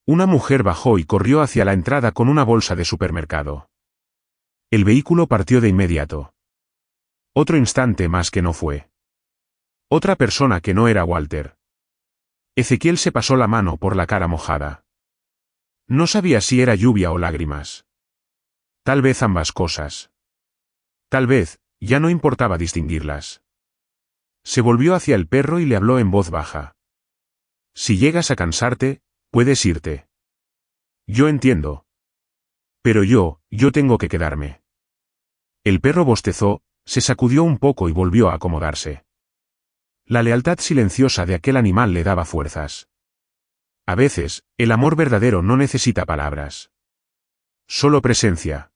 Una mujer bajó y corrió hacia la entrada con una bolsa de supermercado. El vehículo partió de inmediato. Otro instante más que no fue. Otra persona que no era Walter. Ezequiel se pasó la mano por la cara mojada. No sabía si era lluvia o lágrimas. Tal vez ambas cosas. Tal vez, ya no importaba distinguirlas. Se volvió hacia el perro y le habló en voz baja. Si llegas a cansarte, puedes irte. Yo entiendo. Pero yo tengo que quedarme. El perro bostezó, se sacudió un poco y volvió a acomodarse. La lealtad silenciosa de aquel animal le daba fuerzas. A veces, el amor verdadero no necesita palabras. Solo presencia.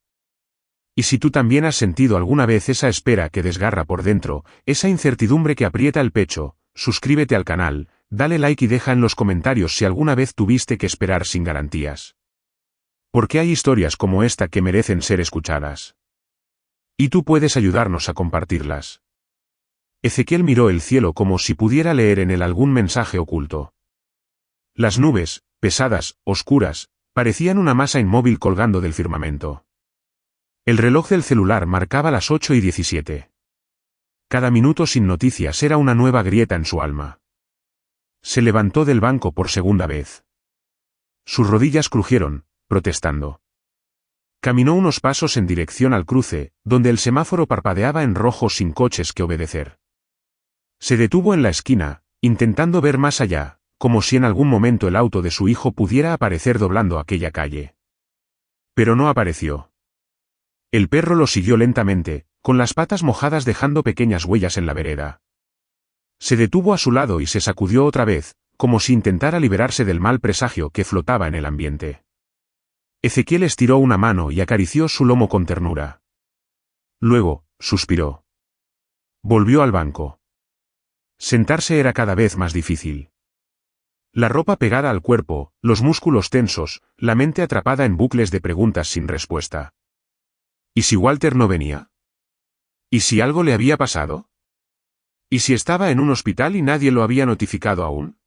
Y si tú también has sentido alguna vez esa espera que desgarra por dentro, esa incertidumbre que aprieta el pecho, suscríbete al canal, dale like y deja en los comentarios si alguna vez tuviste que esperar sin garantías. Porque hay historias como esta que merecen ser escuchadas. Y tú puedes ayudarnos a compartirlas. Ezequiel miró el cielo como si pudiera leer en él algún mensaje oculto. Las nubes, pesadas, oscuras, parecían una masa inmóvil colgando del firmamento. El reloj del celular marcaba las 8:17. Cada minuto sin noticias era una nueva grieta en su alma. Se levantó del banco por segunda vez. Sus rodillas crujieron, protestando. Caminó unos pasos en dirección al cruce, donde el semáforo parpadeaba en rojo sin coches que obedecer. Se detuvo en la esquina, intentando ver más allá, como si en algún momento el auto de su hijo pudiera aparecer doblando aquella calle. Pero no apareció. El perro lo siguió lentamente, con las patas mojadas dejando pequeñas huellas en la vereda. Se detuvo a su lado y se sacudió otra vez, como si intentara liberarse del mal presagio que flotaba en el ambiente. Ezequiel estiró una mano y acarició su lomo con ternura. Luego, suspiró. Volvió al banco. Sentarse era cada vez más difícil. La ropa pegada al cuerpo, los músculos tensos, la mente atrapada en bucles de preguntas sin respuesta. ¿Y si Walter no venía? ¿Y si algo le había pasado? ¿Y si estaba en un hospital y nadie lo había notificado aún?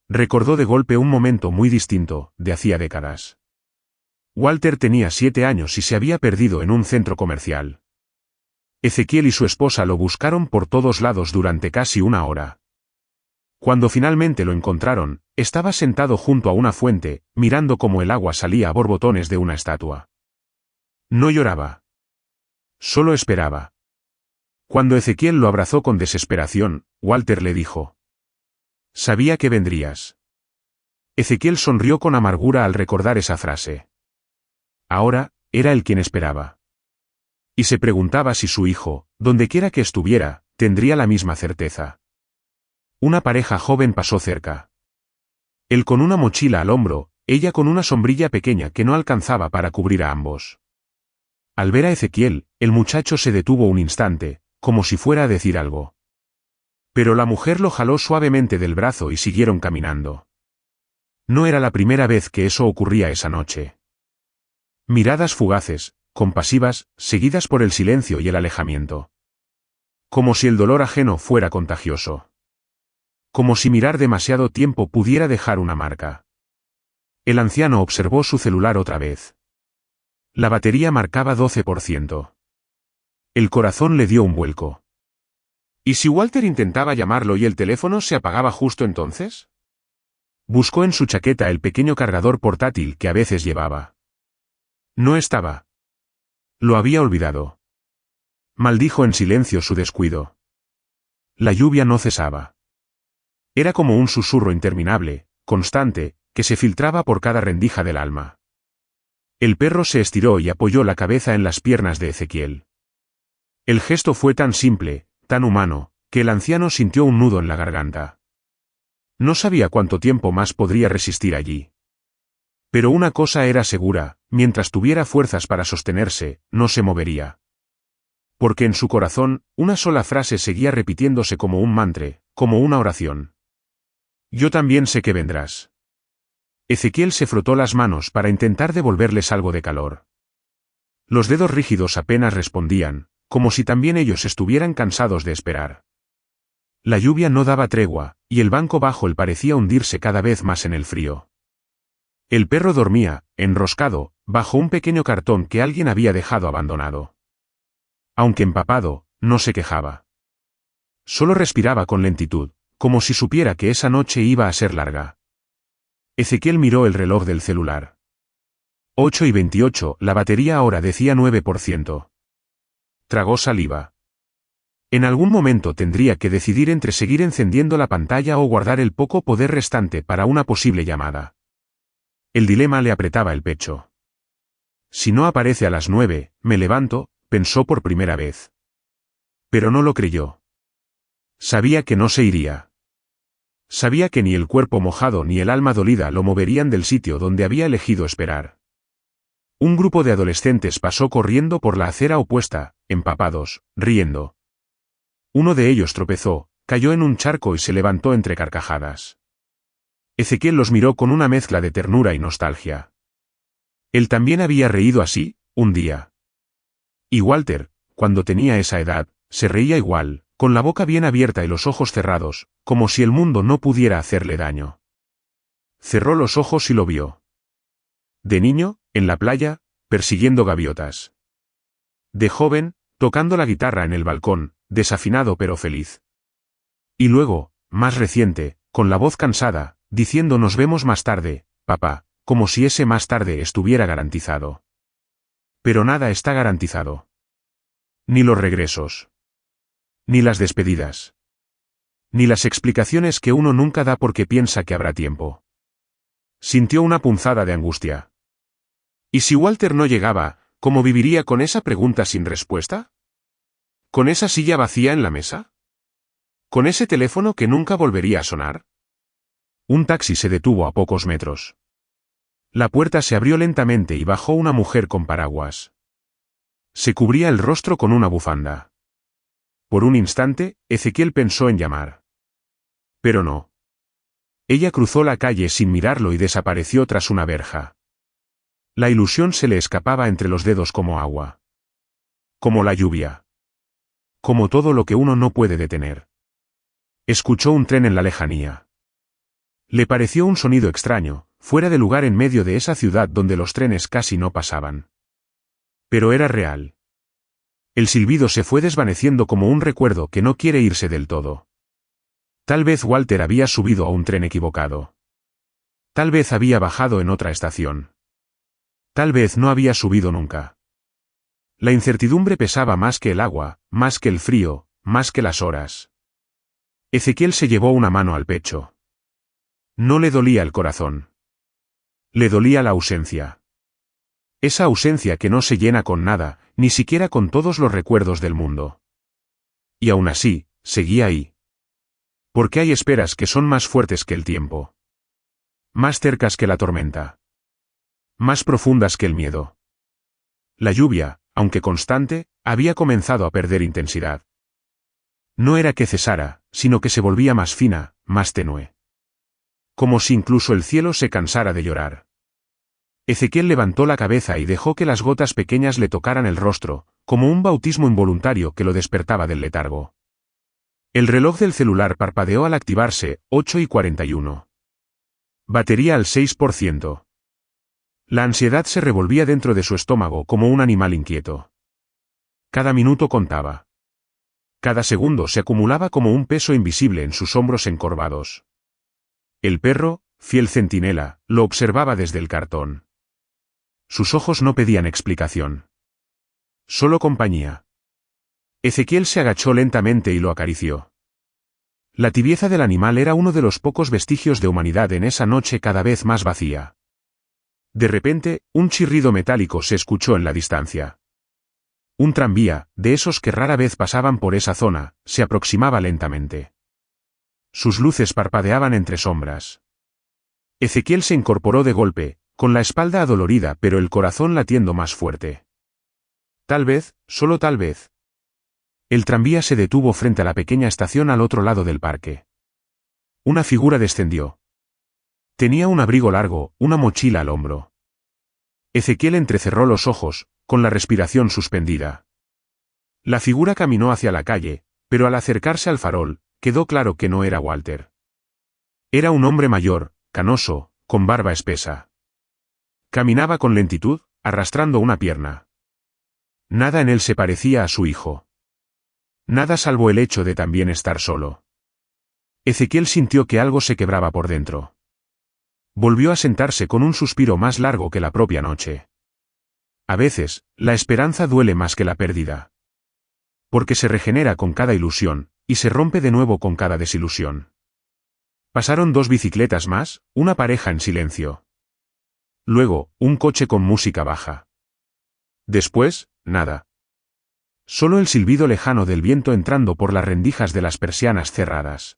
Recordó de golpe un momento muy distinto, de hacía décadas. Walter tenía 7 años y se había perdido en un centro comercial. Ezequiel y su esposa lo buscaron por todos lados durante casi una hora. Cuando finalmente lo encontraron, estaba sentado junto a una fuente, mirando cómo el agua salía a borbotones de una estatua. No lloraba. Solo esperaba. Cuando Ezequiel lo abrazó con desesperación, Walter le dijo: «Sabía que vendrías». Ezequiel sonrió con amargura al recordar esa frase. Ahora, era él quien esperaba. Y se preguntaba si su hijo, dondequiera que estuviera, tendría la misma certeza. Una pareja joven pasó cerca. Él con una mochila al hombro, ella con una sombrilla pequeña que no alcanzaba para cubrir a ambos. Al ver a Ezequiel, el muchacho se detuvo un instante, como si fuera a decir algo. Pero la mujer lo jaló suavemente del brazo y siguieron caminando. No era la primera vez que eso ocurría esa noche. Miradas fugaces, compasivas, seguidas por el silencio y el alejamiento. Como si el dolor ajeno fuera contagioso. Como si mirar demasiado tiempo pudiera dejar una marca. El anciano observó su celular otra vez. La batería marcaba 12%. El corazón le dio un vuelco. ¿Y si Walter intentaba llamarlo y el teléfono se apagaba justo entonces? Buscó en su chaqueta el pequeño cargador portátil que a veces llevaba. No estaba. Lo había olvidado. Maldijo en silencio su descuido. La lluvia no cesaba. Era como un susurro interminable, constante, que se filtraba por cada rendija del alma. El perro se estiró y apoyó la cabeza en las piernas de Ezequiel. El gesto fue tan simple, tan humano, que el anciano sintió un nudo en la garganta. No sabía cuánto tiempo más podría resistir allí. Pero una cosa era segura, mientras tuviera fuerzas para sostenerse, no se movería. porque en su corazón, una sola frase seguía repitiéndose como un mantra, como una oración. Yo también sé que vendrás. Ezequiel se frotó las manos para intentar devolverles algo de calor. Los dedos rígidos apenas respondían, como si también ellos estuvieran cansados de esperar. La lluvia no daba tregua, y el banco bajo él parecía hundirse cada vez más en el frío. El perro dormía, enroscado, bajo un pequeño cartón que alguien había dejado abandonado. Aunque empapado, no se quejaba. Solo respiraba con lentitud, como si supiera que esa noche iba a ser larga. Ezequiel miró el reloj del celular. 8:28, la batería ahora decía 9%. Tragó saliva. En algún momento tendría que decidir entre seguir encendiendo la pantalla o guardar el poco poder restante para una posible llamada. El dilema le apretaba el pecho. Si no aparece a las 9, me levanto, pensó por primera vez. Pero no lo creyó. Sabía que no se iría. Sabía que ni el cuerpo mojado ni el alma dolida lo moverían del sitio donde había elegido esperar. Un grupo de adolescentes pasó corriendo por la acera opuesta, empapados, riendo. Uno de ellos tropezó, cayó en un charco y se levantó entre carcajadas. Ezequiel los miró con una mezcla de ternura y nostalgia. Él también había reído así, un día. Y Walter, cuando tenía esa edad, se reía igual, con la boca bien abierta y los ojos cerrados, como si el mundo no pudiera hacerle daño. Cerró los ojos y lo vio. De niño, en la playa, persiguiendo gaviotas. De joven, tocando la guitarra en el balcón, desafinado pero feliz. Y luego, más reciente, con la voz cansada, diciendo nos vemos más tarde, papá, como si ese más tarde estuviera garantizado. Pero nada está garantizado. Ni los regresos. Ni las despedidas. Ni las explicaciones que uno nunca da porque piensa que habrá tiempo. Sintió una punzada de angustia. ¿Y si Walter no llegaba, cómo viviría con esa pregunta sin respuesta? ¿Con esa silla vacía en la mesa? ¿Con ese teléfono que nunca volvería a sonar? Un taxi se detuvo a pocos metros. La puerta se abrió lentamente y bajó una mujer con paraguas. Se cubría el rostro con una bufanda. Por un instante, Ezequiel pensó en llamar. Pero no. Ella cruzó la calle sin mirarlo y desapareció tras una verja. La ilusión se le escapaba entre los dedos como agua. Como la lluvia. Como todo lo que uno no puede detener. Escuchó un tren en la lejanía. Le pareció un sonido extraño, fuera de lugar en medio de esa ciudad donde los trenes casi no pasaban. Pero era real. El silbido se fue desvaneciendo como un recuerdo que no quiere irse del todo. Tal vez Walter había subido a un tren equivocado. Tal vez había bajado en otra estación. Tal vez no había subido nunca. La incertidumbre pesaba más que el agua, más que el frío, más que las horas. Ezequiel se llevó una mano al pecho. No le dolía el corazón. Le dolía la ausencia. Esa ausencia que no se llena con nada, ni siquiera con todos los recuerdos del mundo. Y aún así, seguía ahí. Porque hay esperas que son más fuertes que el tiempo. Más cercas que la tormenta. Más profundas que el miedo. La lluvia, aunque constante, había comenzado a perder intensidad. No era que cesara, sino que se volvía más fina, más tenue. Como si incluso el cielo se cansara de llorar. Ezequiel levantó la cabeza y dejó que las gotas pequeñas le tocaran el rostro, como un bautismo involuntario que lo despertaba del letargo. El reloj del celular parpadeó al activarse, 8:41. Batería al 6%. La ansiedad se revolvía dentro de su estómago como un animal inquieto. Cada minuto contaba. Cada segundo se acumulaba como un peso invisible en sus hombros encorvados. El perro, fiel centinela, lo observaba desde el cartón. Sus ojos no pedían explicación. Solo compañía. Ezequiel se agachó lentamente y lo acarició. La tibieza del animal era uno de los pocos vestigios de humanidad en esa noche cada vez más vacía. De repente, un chirrido metálico se escuchó en la distancia. Un tranvía, de esos que rara vez pasaban por esa zona, se aproximaba lentamente. Sus luces parpadeaban entre sombras. Ezequiel se incorporó de golpe, con la espalda adolorida pero el corazón latiendo más fuerte. Tal vez, solo tal vez. El tranvía se detuvo frente a la pequeña estación al otro lado del parque. Una figura descendió. Tenía un abrigo largo, una mochila al hombro. Ezequiel entrecerró los ojos, con la respiración suspendida. La figura caminó hacia la calle, pero al acercarse al farol, quedó claro que no era Walter. Era un hombre mayor, canoso, con barba espesa. Caminaba con lentitud, arrastrando una pierna. Nada en él se parecía a su hijo. Nada salvo el hecho de también estar solo. Ezequiel sintió que algo se quebraba por dentro. Volvió a sentarse con un suspiro más largo que la propia noche. A veces, la esperanza duele más que la pérdida. Porque se regenera con cada ilusión, y se rompe de nuevo con cada desilusión. Pasaron 2 bicicletas más, una pareja en silencio. Luego, un coche con música baja. Después, nada. Solo el silbido lejano del viento entrando por las rendijas de las persianas cerradas.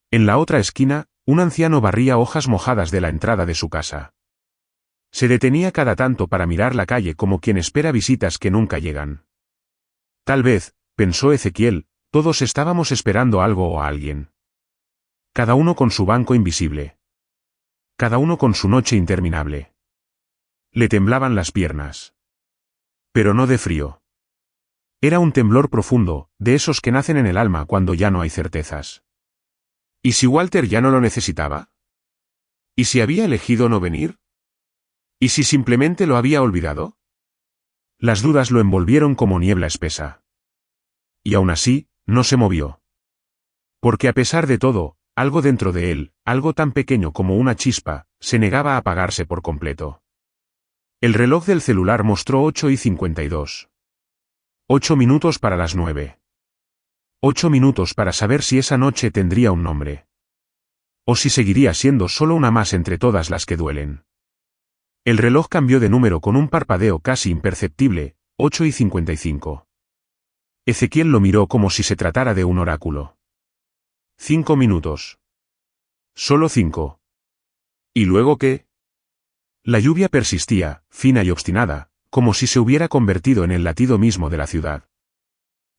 En la otra esquina, un anciano barría hojas mojadas de la entrada de su casa. Se detenía cada tanto para mirar la calle como quien espera visitas que nunca llegan. Tal vez, pensó Ezequiel, todos estábamos esperando algo o a alguien. Cada uno con su banco invisible. Cada uno con su noche interminable. Le temblaban las piernas. Pero no de frío. Era un temblor profundo, de esos que nacen en el alma cuando ya no hay certezas. ¿Y si Walter ya no lo necesitaba? ¿Y si había elegido no venir? ¿Y si simplemente lo había olvidado? Las dudas lo envolvieron como niebla espesa. Y aún así, no se movió. Porque a pesar de todo, algo dentro de él, algo tan pequeño como una chispa, se negaba a apagarse por completo. El reloj del celular mostró 8:52. 8 minutos para las 9. 8 minutos para saber si esa noche tendría un nombre. O si seguiría siendo solo una más entre todas las que duelen. El reloj cambió de número con un parpadeo casi imperceptible, 8:55. Ezequiel lo miró como si se tratara de un oráculo. 5 minutos. Solo 5. ¿Y luego qué? La lluvia persistía, fina y obstinada, como si se hubiera convertido en el latido mismo de la ciudad.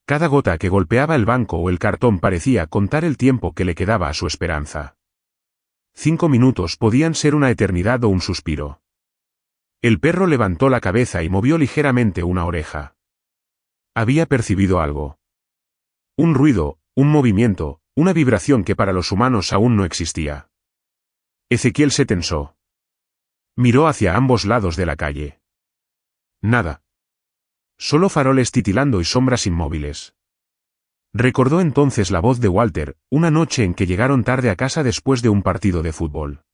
Cada gota que golpeaba el banco o el cartón parecía contar el tiempo que le quedaba a su esperanza. 5 minutos podían ser una eternidad o un suspiro. El perro levantó la cabeza y movió ligeramente una oreja. Había percibido algo. Un ruido, un movimiento, una vibración que para los humanos aún no existía. Ezequiel se tensó. Miró hacia ambos lados de la calle. Nada. Solo faroles titilando y sombras inmóviles. Recordó entonces la voz de Walter, una noche en que llegaron tarde a casa después de un partido de fútbol.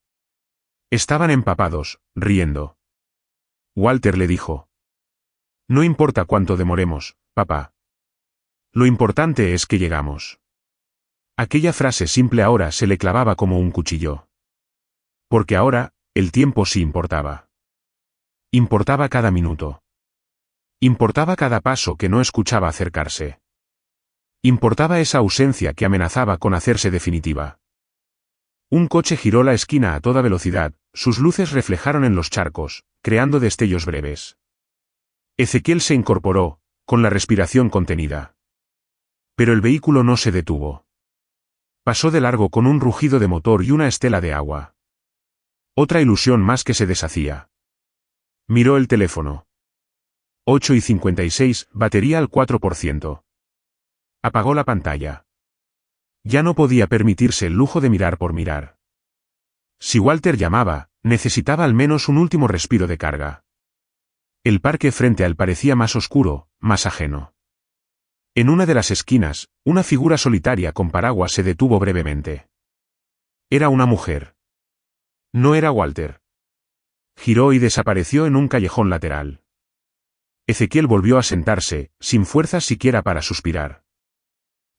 Estaban empapados, riendo. Walter le dijo: «No importa cuánto demoremos, papá. Lo importante es que llegamos». Aquella frase simple ahora se le clavaba como un cuchillo. Porque ahora, el tiempo sí importaba. Importaba cada minuto. Importaba cada paso que no escuchaba acercarse. Importaba esa ausencia que amenazaba con hacerse definitiva. Un coche giró la esquina a toda velocidad, sus luces reflejaron en los charcos, creando destellos breves. Ezequiel se incorporó, con la respiración contenida. Pero el vehículo no se detuvo. Pasó de largo con un rugido de motor y una estela de agua. Otra ilusión más que se deshacía. Miró el teléfono. 8:56, batería al 4%. Apagó la pantalla. Ya no podía permitirse el lujo de mirar por mirar. Si Walter llamaba, necesitaba al menos un último respiro de carga. El parque frente a él parecía más oscuro, más ajeno. En una de las esquinas, una figura solitaria con paraguas se detuvo brevemente. Era una mujer. No era Walter. Giró y desapareció en un callejón lateral. Ezequiel volvió a sentarse, sin fuerzas siquiera para suspirar.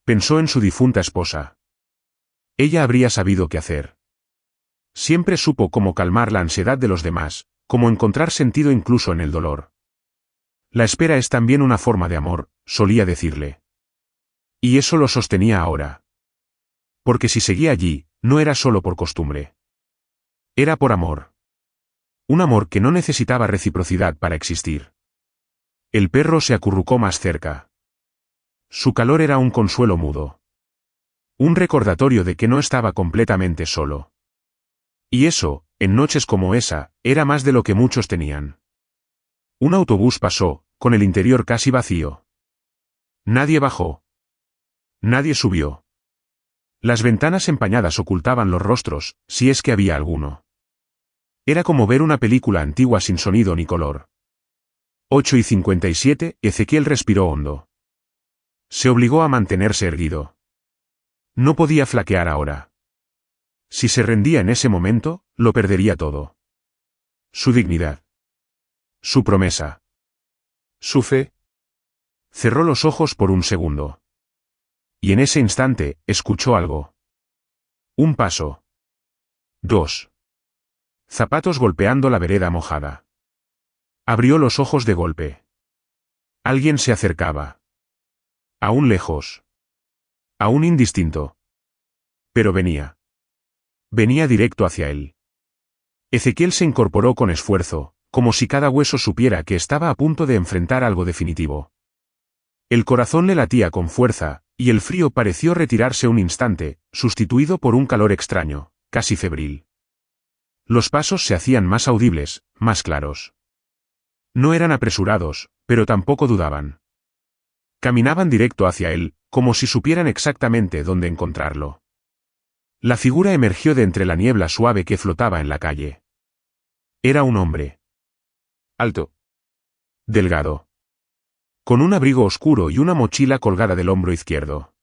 Pensó en su difunta esposa. Ella habría sabido qué hacer. Siempre supo cómo calmar la ansiedad de los demás, cómo encontrar sentido incluso en el dolor. La espera es también una forma de amor, solía decirle. Y eso lo sostenía ahora. Porque si seguía allí, no era solo por costumbre. Era por amor. Un amor que no necesitaba reciprocidad para existir. El perro se acurrucó más cerca. Su calor era un consuelo mudo. Un recordatorio de que no estaba completamente solo. Y eso, en noches como esa, era más de lo que muchos tenían. Un autobús pasó, con el interior casi vacío. Nadie bajó. Nadie subió. Las ventanas empañadas ocultaban los rostros, si es que había alguno. Era como ver una película antigua sin sonido ni color. 8:57, Ezequiel respiró hondo. Se obligó a mantenerse erguido. No podía flaquear ahora. Si se rendía en ese momento, lo perdería todo. Su dignidad. Su promesa. Su fe. Cerró los ojos por un segundo. Y en ese instante, escuchó algo. Un paso. 2. Zapatos golpeando la vereda mojada. Abrió los ojos de golpe. Alguien se acercaba. Aún lejos. Aún indistinto. Pero venía. Venía directo hacia él. Ezequiel se incorporó con esfuerzo, como si cada hueso supiera que estaba a punto de enfrentar algo definitivo. El corazón le latía con fuerza, y el frío pareció retirarse un instante, sustituido por un calor extraño, casi febril. Los pasos se hacían más audibles, más claros. No eran apresurados, pero tampoco dudaban. Caminaban directo hacia él, como si supieran exactamente dónde encontrarlo. La figura emergió de entre la niebla suave que flotaba en la calle. Era un hombre. Alto. Delgado. Con un abrigo oscuro y una mochila colgada del hombro izquierdo.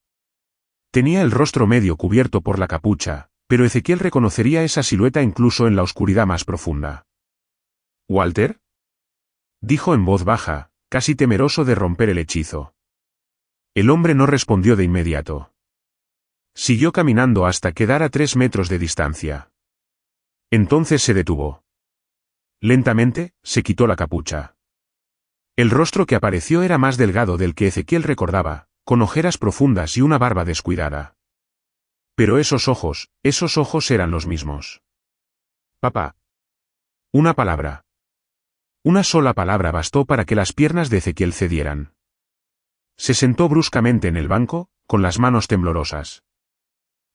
Tenía el rostro medio cubierto por la capucha, pero Ezequiel reconocería esa silueta incluso en la oscuridad más profunda. ¿Walter? Dijo en voz baja, casi temeroso de romper el hechizo. El hombre no respondió de inmediato. Siguió caminando hasta quedar a 3 metros de distancia. Entonces se detuvo. Lentamente, se quitó la capucha. El rostro que apareció era más delgado del que Ezequiel recordaba, con ojeras profundas y una barba descuidada. Pero esos ojos eran los mismos. Papá. Una palabra. Una sola palabra bastó para que las piernas de Ezequiel cedieran. Se sentó bruscamente en el banco, con las manos temblorosas.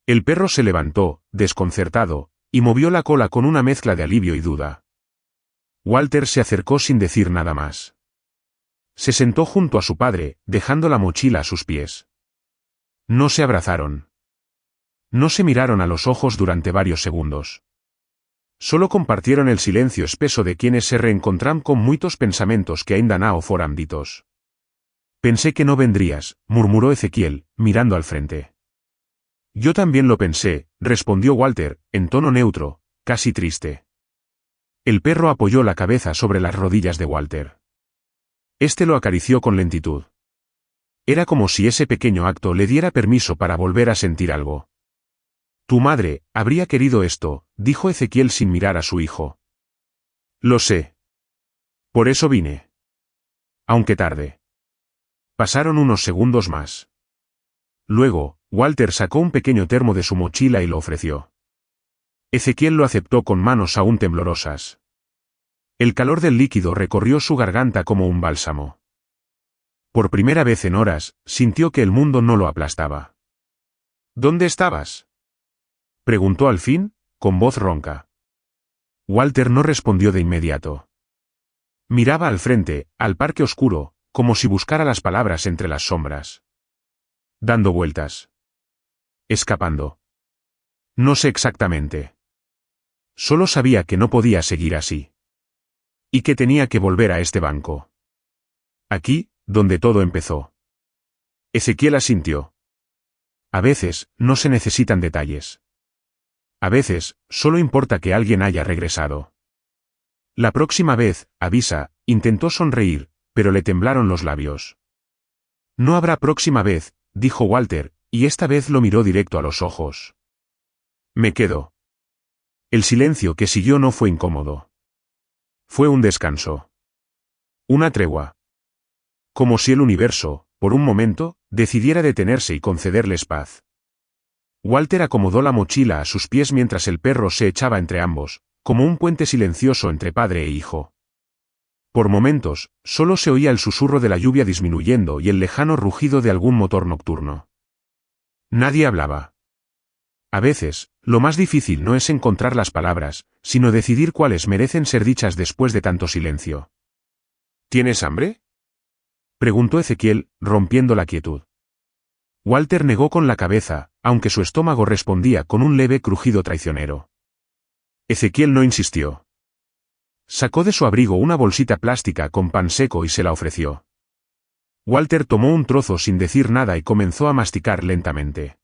El perro se levantó, desconcertado, y movió la cola con una mezcla de alivio y duda. Walter se acercó sin decir nada más. Se sentó junto a su padre, dejando la mochila a sus pies. No se abrazaron. No se miraron a los ojos durante varios segundos. Solo compartieron el silencio espeso de quienes se reencontran con muchos pensamientos que ainda no foran ditos. Pensé que no vendrías, murmuró Ezequiel, mirando al frente. Yo también lo pensé, respondió Walter, en tono neutro, casi triste. El perro apoyó la cabeza sobre las rodillas de Walter. Este lo acarició con lentitud. Era como si ese pequeño acto le diera permiso para volver a sentir algo. Tu madre habría querido esto, dijo Ezequiel sin mirar a su hijo. Lo sé. Por eso vine. Aunque tarde. Pasaron unos segundos más. Luego, Walter sacó un pequeño termo de su mochila y lo ofreció. Ezequiel lo aceptó con manos aún temblorosas. El calor del líquido recorrió su garganta como un bálsamo. Por primera vez en horas, sintió que el mundo no lo aplastaba. ¿Dónde estabas? Preguntó al fin, con voz ronca. Walter no respondió de inmediato. Miraba al frente, al parque oscuro, como si buscara las palabras entre las sombras. Dando vueltas. Escapando. No sé exactamente. Solo sabía que no podía seguir así. Y que tenía que volver a este banco. Aquí, donde todo empezó. Ezequiel asintió. A veces, no se necesitan detalles. A veces, solo importa que alguien haya regresado. La próxima vez, avisa, intentó sonreír, pero le temblaron los labios. No habrá próxima vez, dijo Walter, y esta vez lo miró directo a los ojos. Me quedo. El silencio que siguió no fue incómodo. Fue un descanso. Una tregua. Como si el universo, por un momento, decidiera detenerse y concederles paz. Walter acomodó la mochila a sus pies mientras el perro se echaba entre ambos, como un puente silencioso entre padre e hijo. Por momentos, solo se oía el susurro de la lluvia disminuyendo y el lejano rugido de algún motor nocturno. Nadie hablaba. A veces, lo más difícil no es encontrar las palabras, sino decidir cuáles merecen ser dichas después de tanto silencio. ¿Tienes hambre?, preguntó Ezequiel, rompiendo la quietud. Walter negó con la cabeza, aunque su estómago respondía con un leve crujido traicionero. Ezequiel no insistió. Sacó de su abrigo una bolsita plástica con pan seco y se la ofreció. Walter tomó un trozo sin decir nada y comenzó a masticar lentamente.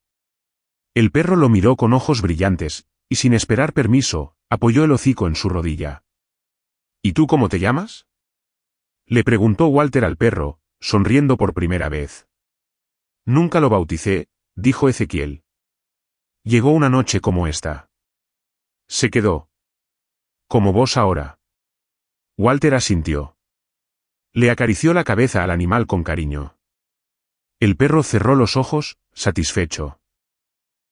El perro lo miró con ojos brillantes, y sin esperar permiso, apoyó el hocico en su rodilla. ¿Y tú cómo te llamas?, le preguntó Walter al perro, sonriendo por primera vez. Nunca lo bauticé, dijo Ezequiel. Llegó una noche como esta. Se quedó. Como vos ahora. Walter asintió. Le acarició la cabeza al animal con cariño. El perro cerró los ojos, satisfecho.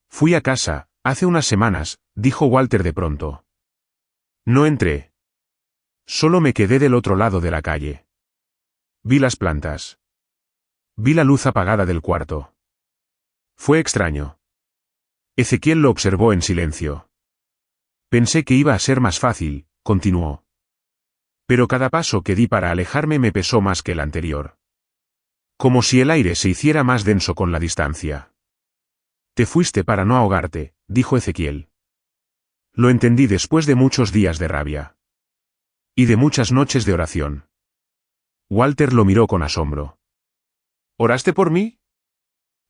Fui a casa, hace unas semanas, dijo Walter de pronto. No entré. Solo me quedé del otro lado de la calle. Vi las plantas. Vi la luz apagada del cuarto. Fue extraño. Ezequiel lo observó en silencio. Pensé que iba a ser más fácil, continuó. Pero cada paso que di para alejarme me pesó más que el anterior. Como si el aire se hiciera más denso con la distancia. Te fuiste para no ahogarte, dijo Ezequiel. Lo entendí después de muchos días de rabia. Y de muchas noches de oración. Walter lo miró con asombro. ¿Oraste por mí?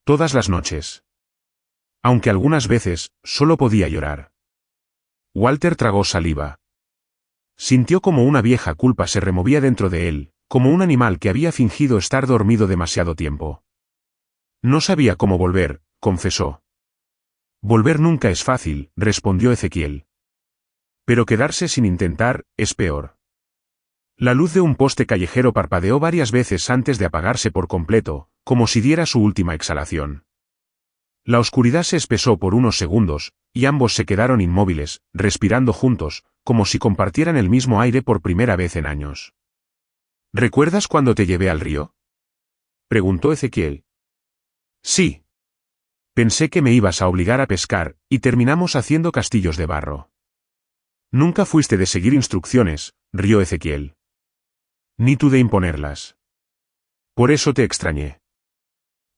Todas las noches. Aunque algunas veces, solo podía llorar. Walter tragó saliva. Sintió como una vieja culpa se removía dentro de él, como un animal que había fingido estar dormido demasiado tiempo. No sabía cómo volver, confesó. Volver nunca es fácil, respondió Ezequiel. Pero quedarse sin intentar, es peor. La luz de un poste callejero parpadeó varias veces antes de apagarse por completo, como si diera su última exhalación. La oscuridad se espesó por unos segundos, y ambos se quedaron inmóviles, respirando juntos, como si compartieran el mismo aire por primera vez en años. ¿Recuerdas cuando te llevé al río?, preguntó Ezequiel. Sí. Pensé que me ibas a obligar a pescar, y terminamos haciendo castillos de barro. Nunca fuiste de seguir instrucciones, rió Ezequiel. Ni tú de imponerlas. Por eso te extrañé.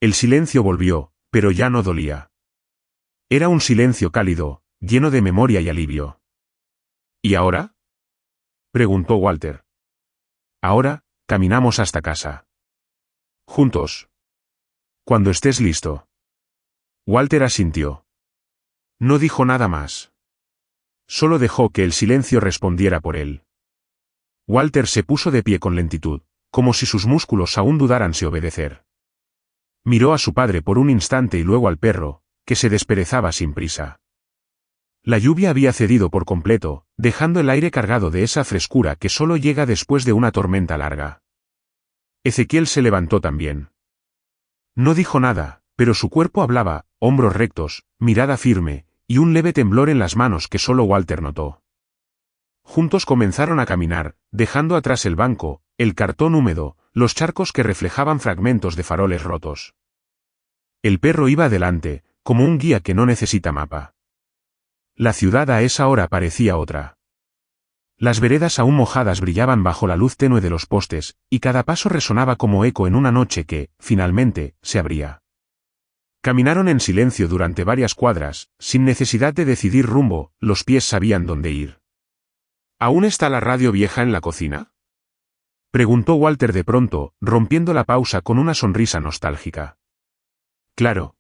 El silencio volvió, pero ya no dolía. Era un silencio cálido, lleno de memoria y alivio. ¿Y ahora?, preguntó Walter. Ahora, caminamos hasta casa. Juntos. Cuando estés listo. Walter asintió. No dijo nada más. Solo dejó que el silencio respondiera por él. Walter se puso de pie con lentitud, como si sus músculos aún dudaran si obedecer. Miró a su padre por un instante y luego al perro, que se desperezaba sin prisa. La lluvia había cedido por completo, dejando el aire cargado de esa frescura que solo llega después de una tormenta larga. Ezequiel se levantó también. No dijo nada, pero su cuerpo hablaba, hombros rectos, mirada firme, y un leve temblor en las manos que solo Walter notó. Juntos comenzaron a caminar, dejando atrás el banco, el cartón húmedo, los charcos que reflejaban fragmentos de faroles rotos. El perro iba adelante, como un guía que no necesita mapa. La ciudad a esa hora parecía otra. Las veredas aún mojadas brillaban bajo la luz tenue de los postes, y cada paso resonaba como eco en una noche que, finalmente, se abría. Caminaron en silencio durante varias cuadras, sin necesidad de decidir rumbo, los pies sabían dónde ir. ¿Aún está la radio vieja en la cocina?, preguntó Walter de pronto, rompiendo la pausa con una sonrisa nostálgica. Claro.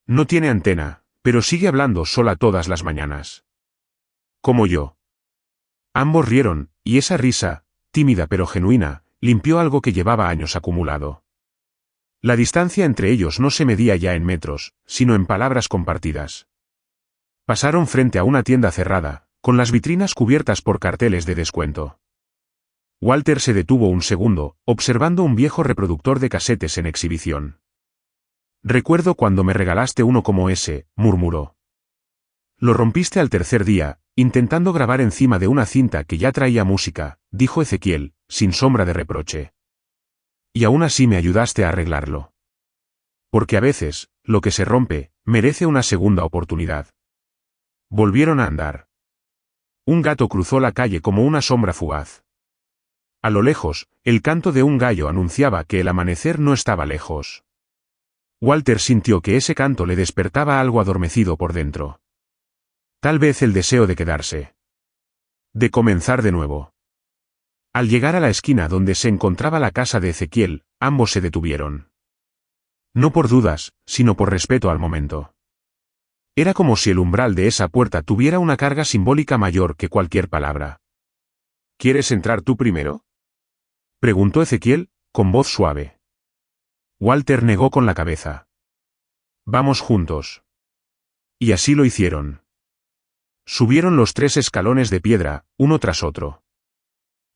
No tiene antena, pero sigue hablando sola todas las mañanas. Como yo. Ambos rieron, y esa risa, tímida pero genuina, limpió algo que llevaba años acumulado. La distancia entre ellos no se medía ya en metros, sino en palabras compartidas. Pasaron frente a una tienda cerrada, con las vitrinas cubiertas por carteles de descuento. Walter se detuvo un segundo, observando un viejo reproductor de casetes en exhibición. Recuerdo cuando me regalaste uno como ese, murmuró. Lo rompiste al tercer día, intentando grabar encima de una cinta que ya traía música, dijo Ezequiel, sin sombra de reproche. Y aún así me ayudaste a arreglarlo. Porque a veces, lo que se rompe, merece una segunda oportunidad. Volvieron a andar. Un gato cruzó la calle como una sombra fugaz. A lo lejos, el canto de un gallo anunciaba que el amanecer no estaba lejos. Walter sintió que ese canto le despertaba algo adormecido por dentro. Tal vez el deseo de quedarse. De comenzar de nuevo. Al llegar a la esquina donde se encontraba la casa de Ezequiel, ambos se detuvieron. No por dudas, sino por respeto al momento. Era como si el umbral de esa puerta tuviera una carga simbólica mayor que cualquier palabra. ¿Quieres entrar tú primero?, preguntó Ezequiel, con voz suave. Walter negó con la cabeza. Vamos juntos. Y así lo hicieron. Subieron los 3 escalones de piedra, uno tras otro.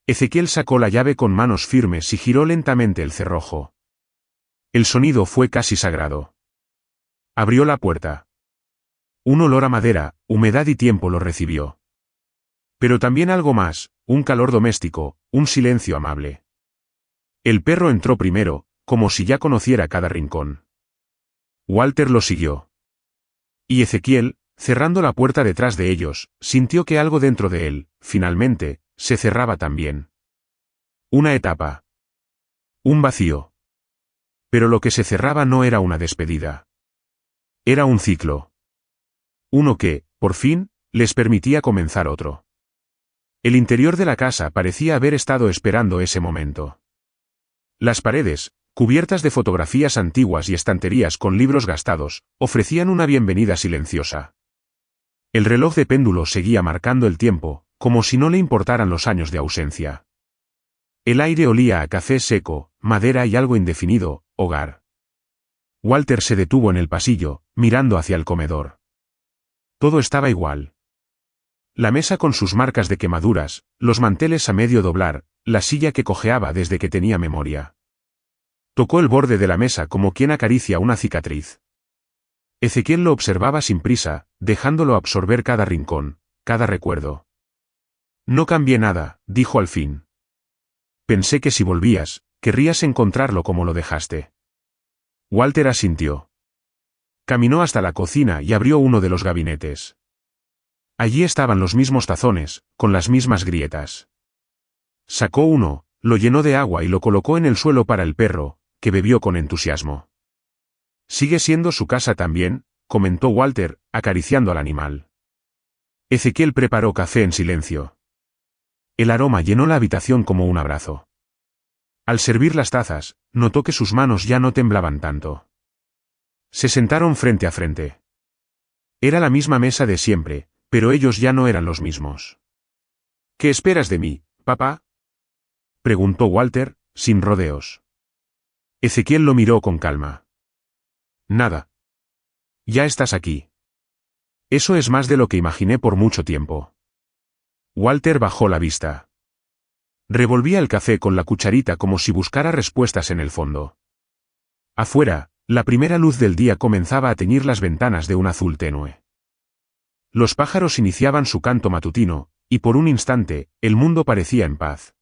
Ezequiel sacó la llave con manos firmes y giró lentamente el cerrojo. El sonido fue casi sagrado. Abrió la puerta. Un olor a madera, humedad y tiempo lo recibió. Pero también algo más, un calor doméstico, un silencio amable. El perro entró primero, como si ya conociera cada rincón. Walter lo siguió. Y Ezequiel, cerrando la puerta detrás de ellos, sintió que algo dentro de él, finalmente, se cerraba también. Una etapa. Un vacío. Pero lo que se cerraba no era una despedida. Era un ciclo. Uno que, por fin, les permitía comenzar otro. El interior de la casa parecía haber estado esperando ese momento. Las paredes, cubiertas de fotografías antiguas y estanterías con libros gastados, ofrecían una bienvenida silenciosa. El reloj de péndulo seguía marcando el tiempo, como si no le importaran los años de ausencia. El aire olía a café seco, madera y algo indefinido, hogar. Walter se detuvo en el pasillo, mirando hacia el comedor. Todo estaba igual. La mesa con sus marcas de quemaduras, los manteles a medio doblar, la silla que cojeaba desde que tenía memoria. Tocó el borde de la mesa como quien acaricia una cicatriz. Ezequiel lo observaba sin prisa, dejándolo absorber cada rincón, cada recuerdo. No cambié nada, dijo al fin. Pensé que si volvías, querrías encontrarlo como lo dejaste. Walter asintió. Caminó hasta la cocina y abrió uno de los gabinetes. Allí estaban los mismos tazones, con las mismas grietas. Sacó uno, lo llenó de agua y lo colocó en el suelo para el perro, que bebió con entusiasmo. «¿Sigue siendo su casa también?», comentó Walter, acariciando al animal. Ezequiel preparó café en silencio. El aroma llenó la habitación como un abrazo. Al servir las tazas, notó que sus manos ya no temblaban tanto. Se sentaron frente a frente. Era la misma mesa de siempre, pero ellos ya no eran los mismos. «¿Qué esperas de mí, papá?», preguntó Walter, sin rodeos. Ezequiel lo miró con calma. «Nada. Ya estás aquí. Eso es más de lo que imaginé por mucho tiempo». Walter bajó la vista. Revolvía el café con la cucharita como si buscara respuestas en el fondo. Afuera, la primera luz del día comenzaba a teñir las ventanas de un azul tenue. Los pájaros iniciaban su canto matutino, y por un instante, el mundo parecía en paz.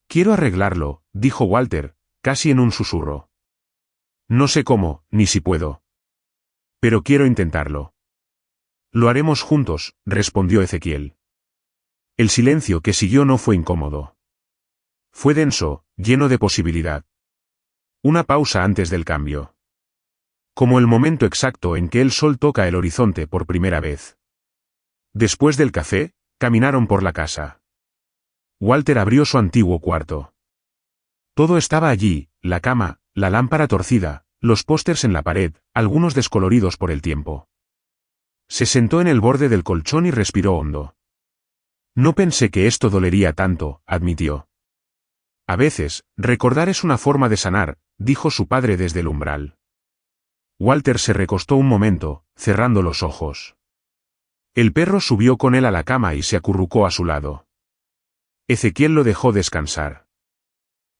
«Quiero arreglarlo», dijo Walter, casi en un susurro. «No sé cómo, ni si puedo. Pero quiero intentarlo». «Lo haremos juntos», respondió Ezequiel. El silencio que siguió no fue incómodo. Fue denso, lleno de posibilidad. Una pausa antes del cambio. Como el momento exacto en que el sol toca el horizonte por primera vez. Después del café, caminaron por la casa. Walter abrió su antiguo cuarto. Todo estaba allí, la cama, la lámpara torcida, los pósters en la pared, algunos descoloridos por el tiempo. Se sentó en el borde del colchón y respiró hondo. «No pensé que esto dolería tanto», admitió. «A veces, recordar es una forma de sanar», dijo su padre desde el umbral. Walter se recostó un momento, cerrando los ojos. El perro subió con él a la cama y se acurrucó a su lado. Ezequiel lo dejó descansar.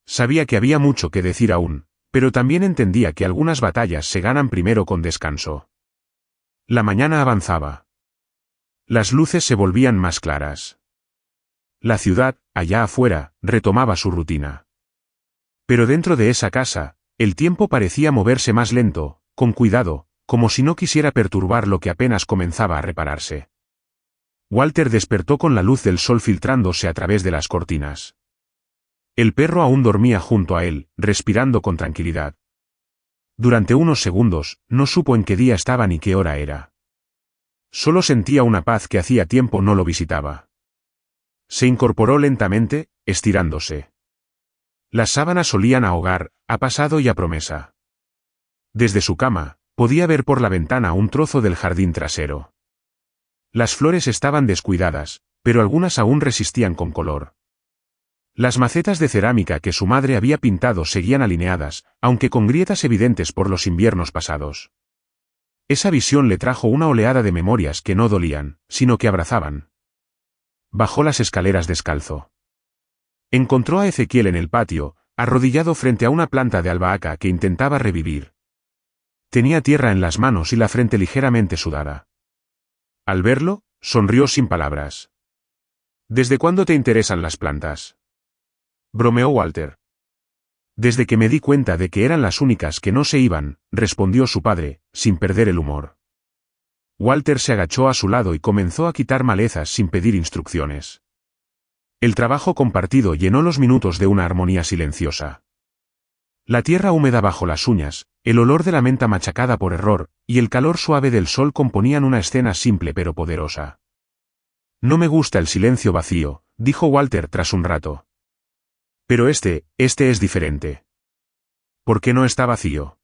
Sabía que había mucho que decir aún, pero también entendía que algunas batallas se ganan primero con descanso. La mañana avanzaba. Las luces se volvían más claras. La ciudad, allá afuera, retomaba su rutina. Pero dentro de esa casa, el tiempo parecía moverse más lento, con cuidado, como si no quisiera perturbar lo que apenas comenzaba a repararse. Walter despertó con la luz del sol filtrándose a través de las cortinas. El perro aún dormía junto a él, respirando con tranquilidad. Durante unos segundos, no supo en qué día estaba ni qué hora era. Solo sentía una paz que hacía tiempo no lo visitaba. Se incorporó lentamente, estirándose. Las sábanas solían ahogar, a pasado y a promesa. Desde su cama, podía ver por la ventana un trozo del jardín trasero. Las flores estaban descuidadas, pero algunas aún resistían con color. Las macetas de cerámica que su madre había pintado seguían alineadas, aunque con grietas evidentes por los inviernos pasados. Esa visión le trajo una oleada de memorias que no dolían, sino que abrazaban. Bajó las escaleras descalzo. Encontró a Ezequiel en el patio, arrodillado frente a una planta de albahaca que intentaba revivir. Tenía tierra en las manos y la frente ligeramente sudada. Al verlo, sonrió sin palabras. ¿Desde cuándo te interesan las plantas?, bromeó Walter. Desde que me di cuenta de que eran las únicas que no se iban, respondió su padre, sin perder el humor. Walter se agachó a su lado y comenzó a quitar malezas sin pedir instrucciones. El trabajo compartido llenó los minutos de una armonía silenciosa. La tierra húmeda bajo las uñas, el olor de la menta machacada por error, y el calor suave del sol componían una escena simple pero poderosa. No me gusta el silencio vacío, dijo Walter tras un rato. Pero este es diferente. ¿Por qué no está vacío?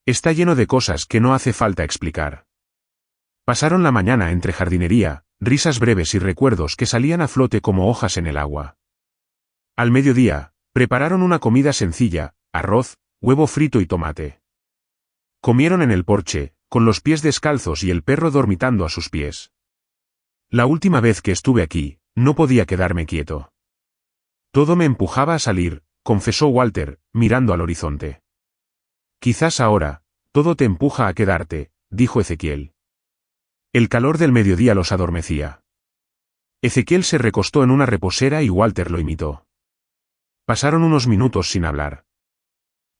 Está lleno de cosas que no hace falta explicar. Pasaron la mañana entre jardinería, risas breves y recuerdos que salían a flote como hojas en el agua. Al mediodía, prepararon una comida sencilla, arroz, huevo frito y tomate. Comieron en el porche, con los pies descalzos y el perro dormitando a sus pies. La última vez que estuve aquí, no podía quedarme quieto. Todo me empujaba a salir, confesó Walter, mirando al horizonte. Quizás ahora, todo te empuja a quedarte, dijo Ezequiel. El calor del mediodía los adormecía. Ezequiel se recostó en una reposera y Walter lo imitó. Pasaron unos minutos sin hablar.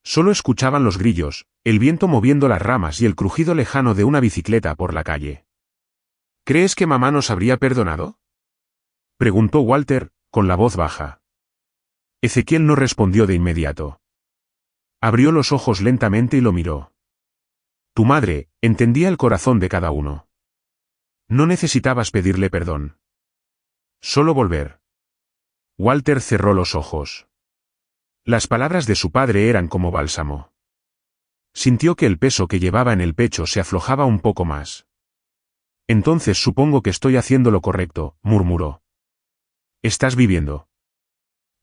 Solo escuchaban los grillos, el viento moviendo las ramas y el crujido lejano de una bicicleta por la calle. ¿Crees que mamá nos habría perdonado?, preguntó Walter, con la voz baja. Ezequiel no respondió de inmediato. Abrió los ojos lentamente y lo miró. Tu madre entendía el corazón de cada uno. No necesitabas pedirle perdón. Solo volver. Walter cerró los ojos. Las palabras de su padre eran como bálsamo. Sintió que el peso que llevaba en el pecho se aflojaba un poco más. Entonces supongo que estoy haciendo lo correcto, murmuró. Estás viviendo.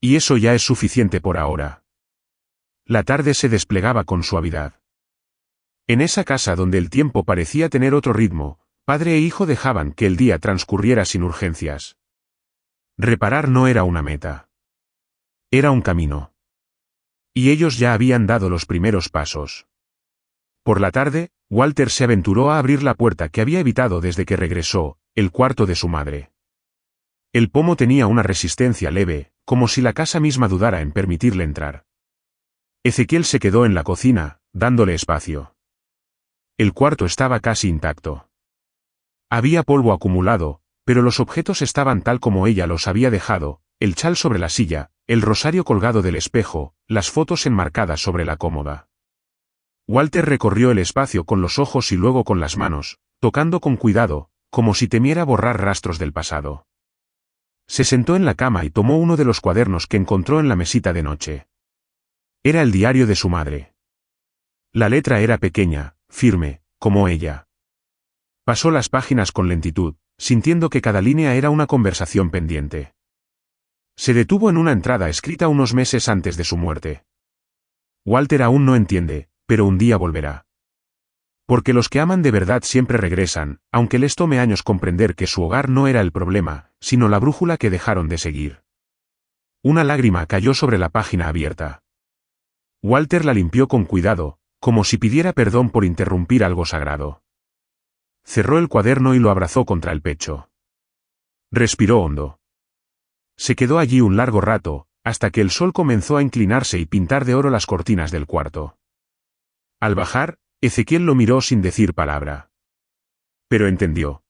Y eso ya es suficiente por ahora. La tarde se desplegaba con suavidad. En esa casa donde el tiempo parecía tener otro ritmo, padre e hijo dejaban que el día transcurriera sin urgencias. Reparar no era una meta. Era un camino. Y ellos ya habían dado los primeros pasos. Por la tarde, Walter se aventuró a abrir la puerta que había evitado desde que regresó, el cuarto de su madre. El pomo tenía una resistencia leve, como si la casa misma dudara en permitirle entrar. Ezequiel se quedó en la cocina, dándole espacio. El cuarto estaba casi intacto. Había polvo acumulado, pero los objetos estaban tal como ella los había dejado, el chal sobre la silla, el rosario colgado del espejo, las fotos enmarcadas sobre la cómoda. Walter recorrió el espacio con los ojos y luego con las manos, tocando con cuidado, como si temiera borrar rastros del pasado. Se sentó en la cama y tomó uno de los cuadernos que encontró en la mesita de noche. Era el diario de su madre. La letra era pequeña, firme, como ella. Pasó las páginas con lentitud, sintiendo que cada línea era una conversación pendiente. Se detuvo en una entrada escrita unos meses antes de su muerte. Walter aún no entiende, pero un día volverá. Porque los que aman de verdad siempre regresan, aunque les tome años comprender que su hogar no era el problema, sino la brújula que dejaron de seguir. Una lágrima cayó sobre la página abierta. Walter la limpió con cuidado, como si pidiera perdón por interrumpir algo sagrado. Cerró el cuaderno y lo abrazó contra el pecho. Respiró hondo. Se quedó allí un largo rato, hasta que el sol comenzó a inclinarse y pintar de oro las cortinas del cuarto. Al bajar, Ezequiel lo miró sin decir palabra. Pero entendió.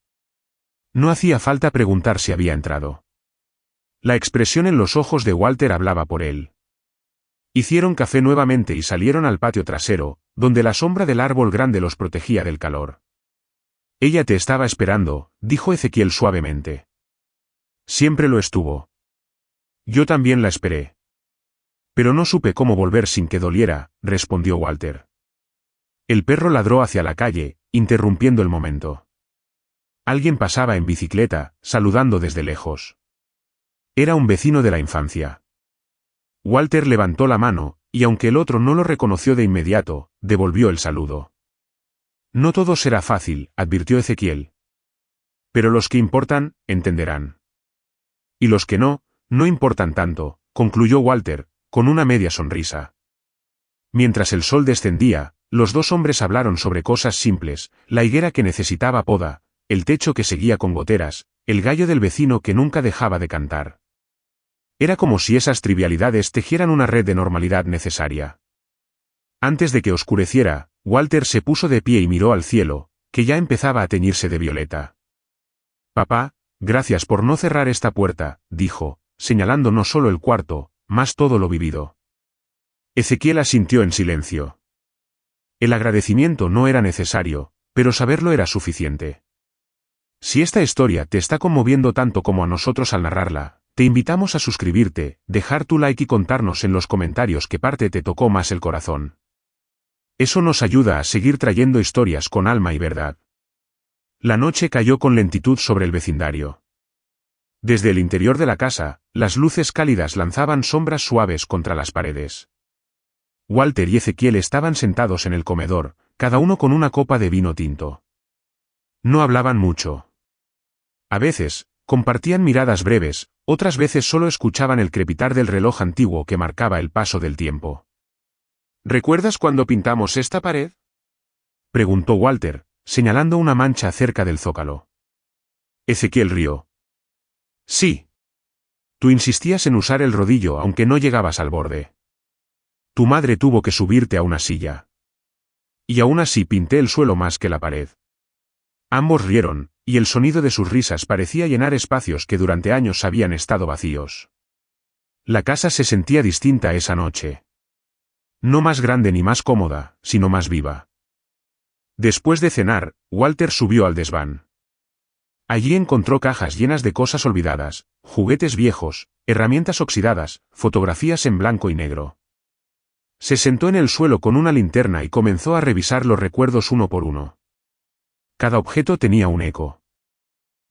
No hacía falta preguntar si había entrado. La expresión en los ojos de Walter hablaba por él. Hicieron café nuevamente y salieron al patio trasero, donde la sombra del árbol grande los protegía del calor. Ella te estaba esperando, dijo Ezequiel suavemente. Siempre lo estuvo. Yo también la esperé. Pero no supe cómo volver sin que doliera, respondió Walter. El perro ladró hacia la calle, interrumpiendo el momento. Alguien pasaba en bicicleta, saludando desde lejos. Era un vecino de la infancia. Walter levantó la mano, y aunque el otro no lo reconoció de inmediato, devolvió el saludo. No todo será fácil, advirtió Ezequiel. Pero los que importan, entenderán. Y los que no, no importan tanto, concluyó Walter, con una media sonrisa. Mientras el sol descendía, los dos hombres hablaron sobre cosas simples, la higuera que necesitaba poda, el techo que seguía con goteras, el gallo del vecino que nunca dejaba de cantar. Era como si esas trivialidades tejieran una red de normalidad necesaria. Antes de que oscureciera, Walter se puso de pie y miró al cielo, que ya empezaba a teñirse de violeta. Papá, gracias por no cerrar esta puerta, dijo, señalando no solo el cuarto, más todo lo vivido. Ezequiel asintió en silencio. El agradecimiento no era necesario, pero saberlo era suficiente. Si esta historia te está conmoviendo tanto como a nosotros al narrarla, te invitamos a suscribirte, dejar tu like y contarnos en los comentarios qué parte te tocó más el corazón. Eso nos ayuda a seguir trayendo historias con alma y verdad. La noche cayó con lentitud sobre el vecindario. Desde el interior de la casa, las luces cálidas lanzaban sombras suaves contra las paredes. Walter y Ezequiel estaban sentados en el comedor, cada uno con una copa de vino tinto. No hablaban mucho. A veces, compartían miradas breves, otras veces solo escuchaban el crepitar del reloj antiguo que marcaba el paso del tiempo. ¿Recuerdas cuando pintamos esta pared?, preguntó Walter, señalando una mancha cerca del zócalo. Ezequiel rió. Sí. Tú insistías en usar el rodillo aunque no llegabas al borde. Tu madre tuvo que subirte a una silla. Y aún así pinté el suelo más que la pared. Ambos rieron, y el sonido de sus risas parecía llenar espacios que durante años habían estado vacíos. La casa se sentía distinta esa noche. No más grande ni más cómoda, sino más viva. Después de cenar, Walter subió al desván. Allí encontró cajas llenas de cosas olvidadas, juguetes viejos, herramientas oxidadas, fotografías en blanco y negro. Se sentó en el suelo con una linterna y comenzó a revisar los recuerdos uno por uno. Cada objeto tenía un eco.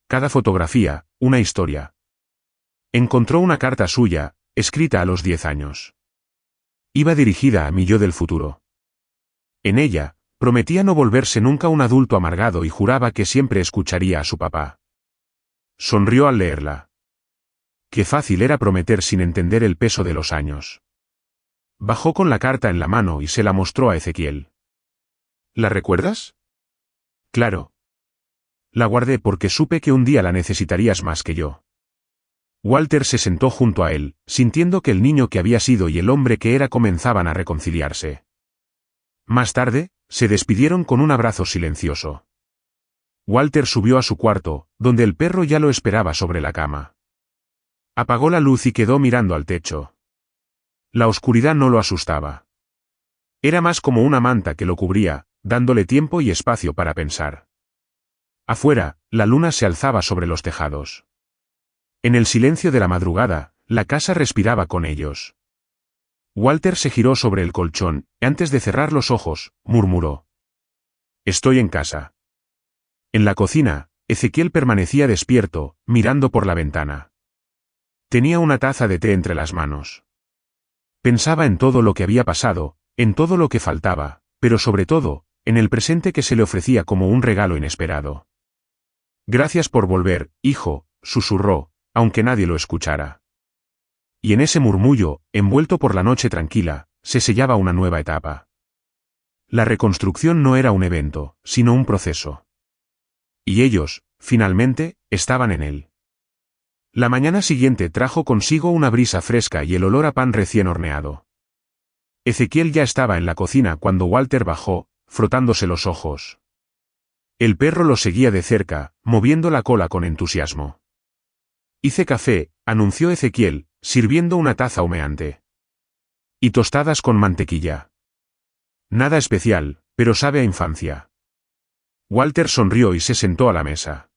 Cada fotografía, una historia. Encontró una carta suya, escrita a los 10 años. Iba dirigida a mi yo del futuro. En ella, prometía no volverse nunca un adulto amargado y juraba que siempre escucharía a su papá. Sonrió al leerla. Qué fácil era prometer sin entender el peso de los años. Bajó con la carta en la mano y se la mostró a Ezequiel. ¿La recuerdas? Claro. La guardé porque supe que un día la necesitarías más que yo. Walter se sentó junto a él, sintiendo que el niño que había sido y el hombre que era comenzaban a reconciliarse. Más tarde, se despidieron con un abrazo silencioso. Walter subió a su cuarto, donde el perro ya lo esperaba sobre la cama. Apagó la luz y quedó mirando al techo. La oscuridad no lo asustaba. Era más como una manta que lo cubría, dándole tiempo y espacio para pensar. Afuera, la luna se alzaba sobre los tejados. En el silencio de la madrugada, la casa respiraba con ellos. Walter se giró sobre el colchón, y antes de cerrar los ojos, murmuró: «Estoy en casa». En la cocina, Ezequiel permanecía despierto, mirando por la ventana. Tenía una taza de té entre las manos. Pensaba en todo lo que había pasado, en todo lo que faltaba, pero sobre todo, en el presente que se le ofrecía como un regalo inesperado. «Gracias por volver, hijo», susurró, aunque nadie lo escuchara. Y en ese murmullo, envuelto por la noche tranquila, se sellaba una nueva etapa. La reconstrucción no era un evento, sino un proceso. Y ellos, finalmente, estaban en él. La mañana siguiente trajo consigo una brisa fresca y el olor a pan recién horneado. Ezequiel ya estaba en la cocina cuando Walter bajó, frotándose los ojos. El perro lo seguía de cerca, moviendo la cola con entusiasmo. Hice café, anunció Ezequiel, sirviendo una taza humeante. Y tostadas con mantequilla. Nada especial, pero sabe a infancia. Walter sonrió y se sentó a la mesa.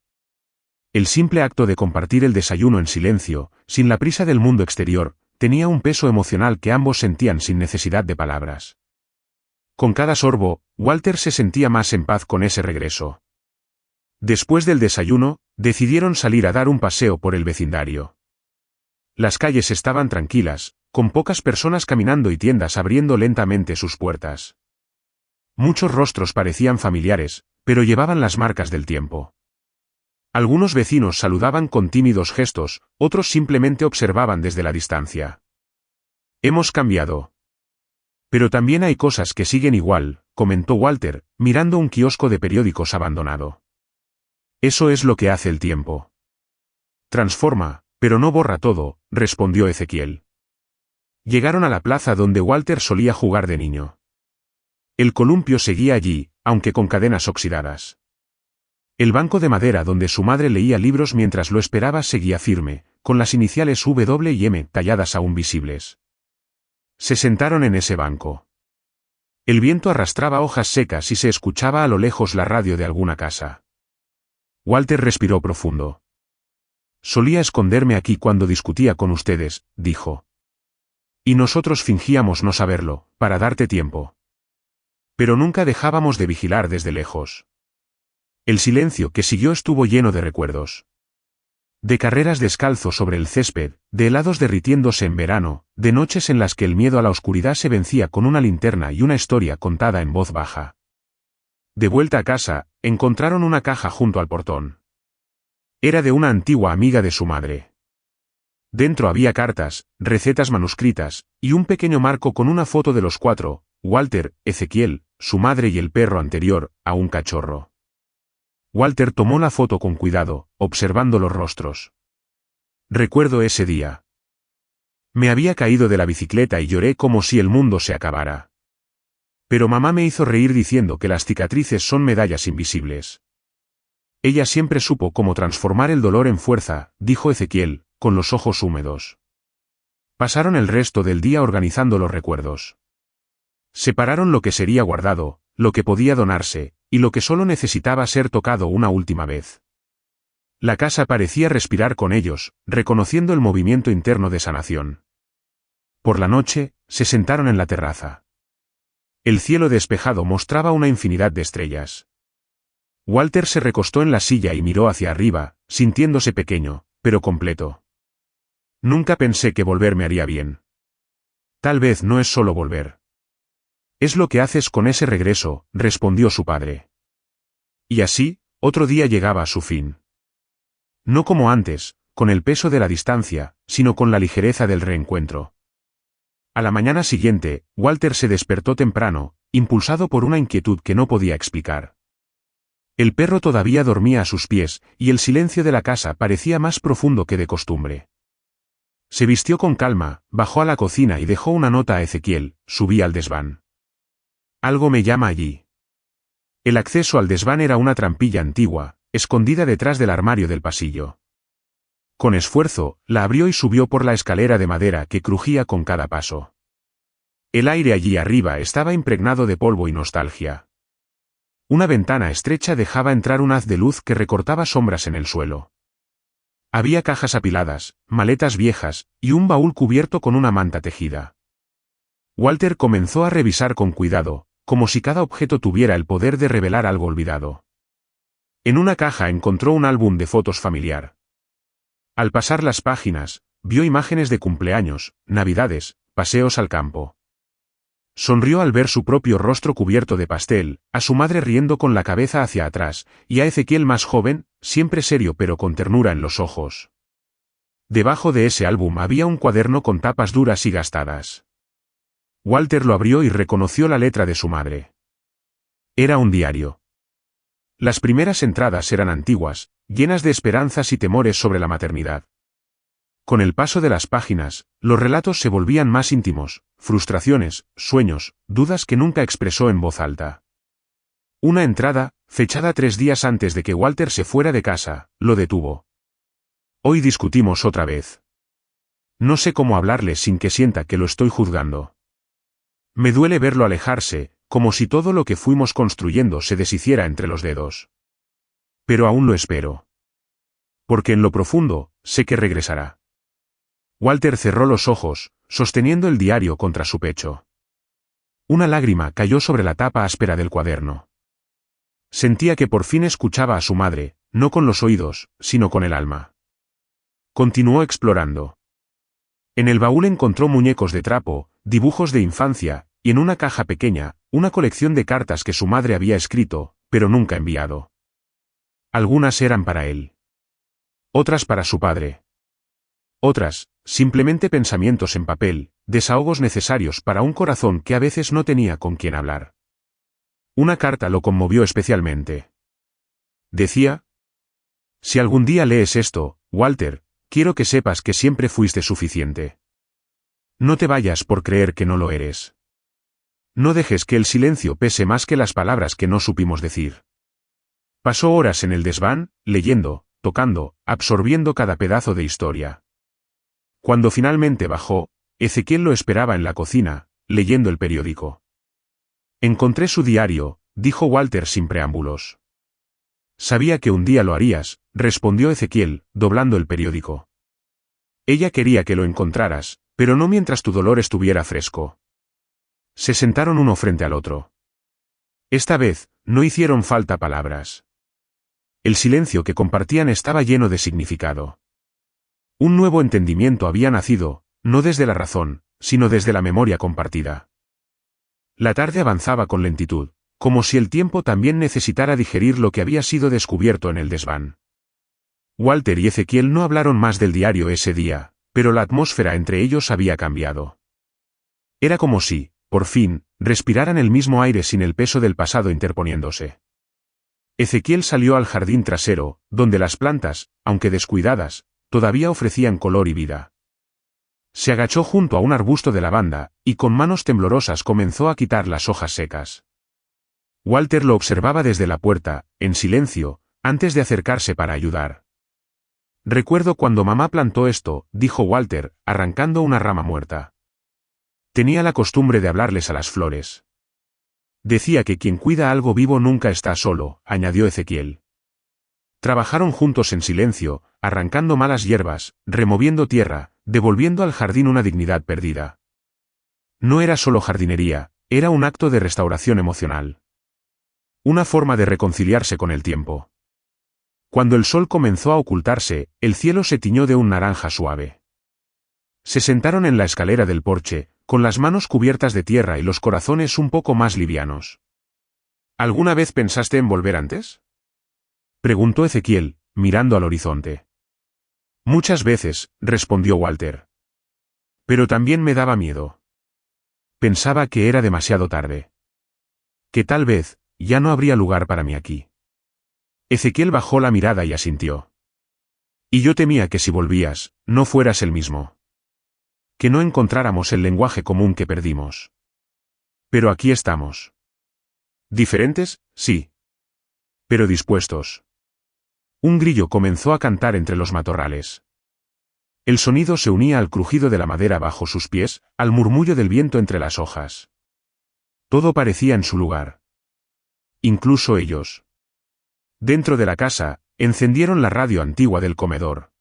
El simple acto de compartir el desayuno en silencio, sin la prisa del mundo exterior, tenía un peso emocional que ambos sentían sin necesidad de palabras. Con cada sorbo, Walter se sentía más en paz con ese regreso. Después del desayuno, decidieron salir a dar un paseo por el vecindario. Las calles estaban tranquilas, con pocas personas caminando y tiendas abriendo lentamente sus puertas. Muchos rostros parecían familiares, pero llevaban las marcas del tiempo. Algunos vecinos saludaban con tímidos gestos, otros simplemente observaban desde la distancia. Hemos cambiado. Pero también hay cosas que siguen igual, comentó Walter, mirando un kiosco de periódicos abandonado. Eso es lo que hace el tiempo. Transforma, pero no borra todo, respondió Ezequiel. Llegaron a la plaza donde Walter solía jugar de niño. El columpio seguía allí, aunque con cadenas oxidadas. El banco de madera donde su madre leía libros mientras lo esperaba seguía firme, con las iniciales W y M talladas aún visibles. Se sentaron en ese banco. El viento arrastraba hojas secas y se escuchaba a lo lejos la radio de alguna casa. Walter respiró profundo. Solía esconderme aquí cuando discutía con ustedes, dijo. Y nosotros fingíamos no saberlo, para darte tiempo. Pero nunca dejábamos de vigilar desde lejos. El silencio que siguió estuvo lleno de recuerdos. De carreras descalzo sobre el césped, de helados derritiéndose en verano, de noches en las que el miedo a la oscuridad se vencía con una linterna y una historia contada en voz baja. De vuelta a casa, encontraron una caja junto al portón. Era de una antigua amiga de su madre. Dentro había cartas, recetas manuscritas, y un pequeño marco con una foto de los cuatro, Walter, Ezequiel, su madre y el perro anterior, a un cachorro. Walter tomó la foto con cuidado, observando los rostros. Recuerdo ese día. Me había caído de la bicicleta y lloré como si el mundo se acabara. Pero mamá me hizo reír diciendo que las cicatrices son medallas invisibles. Ella siempre supo cómo transformar el dolor en fuerza, dijo Ezequiel, con los ojos húmedos. Pasaron el resto del día organizando los recuerdos. Separaron lo que sería guardado, lo que podía donarse, y lo que solo necesitaba ser tocado una última vez. La casa parecía respirar con ellos, reconociendo el movimiento interno de sanación. Por la noche, se sentaron en la terraza. El cielo despejado mostraba una infinidad de estrellas. Walter se recostó en la silla y miró hacia arriba, sintiéndose pequeño, pero completo. Nunca pensé que volver me haría bien. Tal vez no es solo volver. Es lo que haces con ese regreso, respondió su padre. Y así, otro día llegaba a su fin. No como antes, con el peso de la distancia, sino con la ligereza del reencuentro. A la mañana siguiente, Walter se despertó temprano, impulsado por una inquietud que no podía explicar. El perro todavía dormía a sus pies, y el silencio de la casa parecía más profundo que de costumbre. Se vistió con calma, bajó a la cocina y dejó una nota a Ezequiel, subí al desván. Algo me llama allí. El acceso al desván era una trampilla antigua, escondida detrás del armario del pasillo. Con esfuerzo, la abrió y subió por la escalera de madera que crujía con cada paso. El aire allí arriba estaba impregnado de polvo y nostalgia. Una ventana estrecha dejaba entrar un haz de luz que recortaba sombras en el suelo. Había cajas apiladas, maletas viejas, y un baúl cubierto con una manta tejida. Walter comenzó a revisar con cuidado, como si cada objeto tuviera el poder de revelar algo olvidado. En una caja encontró un álbum de fotos familiar. Al pasar las páginas, vio imágenes de cumpleaños, navidades, paseos al campo. Sonrió al ver su propio rostro cubierto de pastel, a su madre riendo con la cabeza hacia atrás, y a Ezequiel más joven, siempre serio pero con ternura en los ojos. Debajo de ese álbum había un cuaderno con tapas duras y gastadas. Walter lo abrió y reconoció la letra de su madre. Era un diario. Las primeras entradas eran antiguas, llenas de esperanzas y temores sobre la maternidad. Con el paso de las páginas, los relatos se volvían más íntimos, frustraciones, sueños, dudas que nunca expresó en voz alta. Una entrada, fechada 3 días antes de que Walter se fuera de casa, lo detuvo. Hoy discutimos otra vez. No sé cómo hablarle sin que sienta que lo estoy juzgando. Me duele verlo alejarse, como si todo lo que fuimos construyendo se deshiciera entre los dedos. Pero aún lo espero. Porque en lo profundo, sé que regresará. Walter cerró los ojos, sosteniendo el diario contra su pecho. Una lágrima cayó sobre la tapa áspera del cuaderno. Sentía que por fin escuchaba a su madre, no con los oídos, sino con el alma. Continuó explorando. En el baúl encontró muñecos de trapo, dibujos de infancia, y en una caja pequeña, una colección de cartas que su madre había escrito, pero nunca enviado. Algunas eran para él. Otras para su padre. Otras, simplemente pensamientos en papel, desahogos necesarios para un corazón que a veces no tenía con quién hablar. Una carta lo conmovió especialmente. Decía: si algún día lees esto, Walter, quiero que sepas que siempre fuiste suficiente. No te vayas por creer que no lo eres. No dejes que el silencio pese más que las palabras que no supimos decir. Pasó horas en el desván, leyendo, tocando, absorbiendo cada pedazo de historia. Cuando finalmente bajó, Ezequiel lo esperaba en la cocina, leyendo el periódico. Encontré su diario, dijo Walter sin preámbulos. Sabía que un día lo harías, respondió Ezequiel, doblando el periódico. Ella quería que lo encontraras, pero no mientras tu dolor estuviera fresco. Se sentaron uno frente al otro. Esta vez, no hicieron falta palabras. El silencio que compartían estaba lleno de significado. Un nuevo entendimiento había nacido, no desde la razón, sino desde la memoria compartida. La tarde avanzaba con lentitud, como si el tiempo también necesitara digerir lo que había sido descubierto en el desván. Walter y Ezequiel no hablaron más del diario ese día, pero la atmósfera entre ellos había cambiado. Era como si, por fin, respiraran el mismo aire sin el peso del pasado interponiéndose. Ezequiel salió al jardín trasero, donde las plantas, aunque descuidadas, todavía ofrecían color y vida. Se agachó junto a un arbusto de lavanda, y con manos temblorosas comenzó a quitar las hojas secas. Walter lo observaba desde la puerta, en silencio, antes de acercarse para ayudar. Recuerdo cuando mamá plantó esto, dijo Walter, arrancando una rama muerta. Tenía la costumbre de hablarles a las flores. Decía que quien cuida algo vivo nunca está solo, añadió Ezequiel. Trabajaron juntos en silencio, arrancando malas hierbas, removiendo tierra, devolviendo al jardín una dignidad perdida. No era solo jardinería, era un acto de restauración emocional. Una forma de reconciliarse con el tiempo. Cuando el sol comenzó a ocultarse, el cielo se tiñó de un naranja suave. Se sentaron en la escalera del porche, con las manos cubiertas de tierra y los corazones un poco más livianos. ¿Alguna vez pensaste en volver antes?, preguntó Ezequiel, mirando al horizonte. Muchas veces, respondió Walter. Pero también me daba miedo. Pensaba que era demasiado tarde. Que tal vez, ya no habría lugar para mí aquí. Ezequiel bajó la mirada y asintió. Y yo temía que si volvías, no fueras el mismo. Que no encontráramos el lenguaje común que perdimos. Pero aquí estamos. Diferentes, sí. Pero dispuestos. Un grillo comenzó a cantar entre los matorrales. El sonido se unía al crujido de la madera bajo sus pies, al murmullo del viento entre las hojas. Todo parecía en su lugar. Incluso ellos. Dentro de la casa, encendieron la radio antigua del comedor.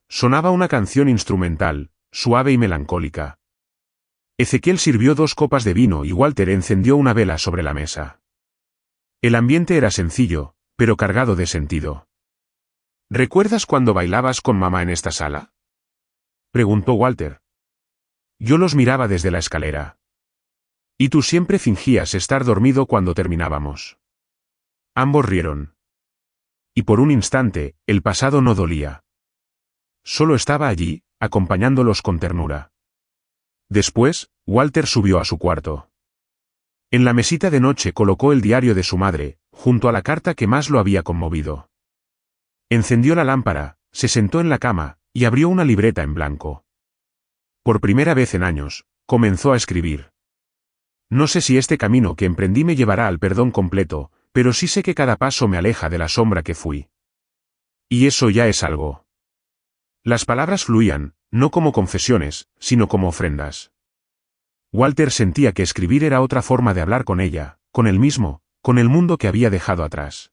Sonaba una canción instrumental, suave y melancólica. Ezequiel sirvió 2 copas de vino y Walter encendió una vela sobre la mesa. El ambiente era sencillo, pero cargado de sentido. ¿Recuerdas cuando bailabas con mamá en esta sala?, preguntó Walter. Yo los miraba desde la escalera. Y tú siempre fingías estar dormido cuando terminábamos. Ambos rieron. Y por un instante, el pasado no dolía. Solo estaba allí, acompañándolos con ternura. Después, Walter subió a su cuarto. En la mesita de noche colocó el diario de su madre, junto a la carta que más lo había conmovido. Encendió la lámpara, se sentó en la cama, y abrió una libreta en blanco. Por primera vez en años, comenzó a escribir. No sé si este camino que emprendí me llevará al perdón completo, pero sí sé que cada paso me aleja de la sombra que fui. Y eso ya es algo. Las palabras fluían, no como confesiones, sino como ofrendas. Walter sentía que escribir era otra forma de hablar con ella, con él mismo, con el mundo que había dejado atrás.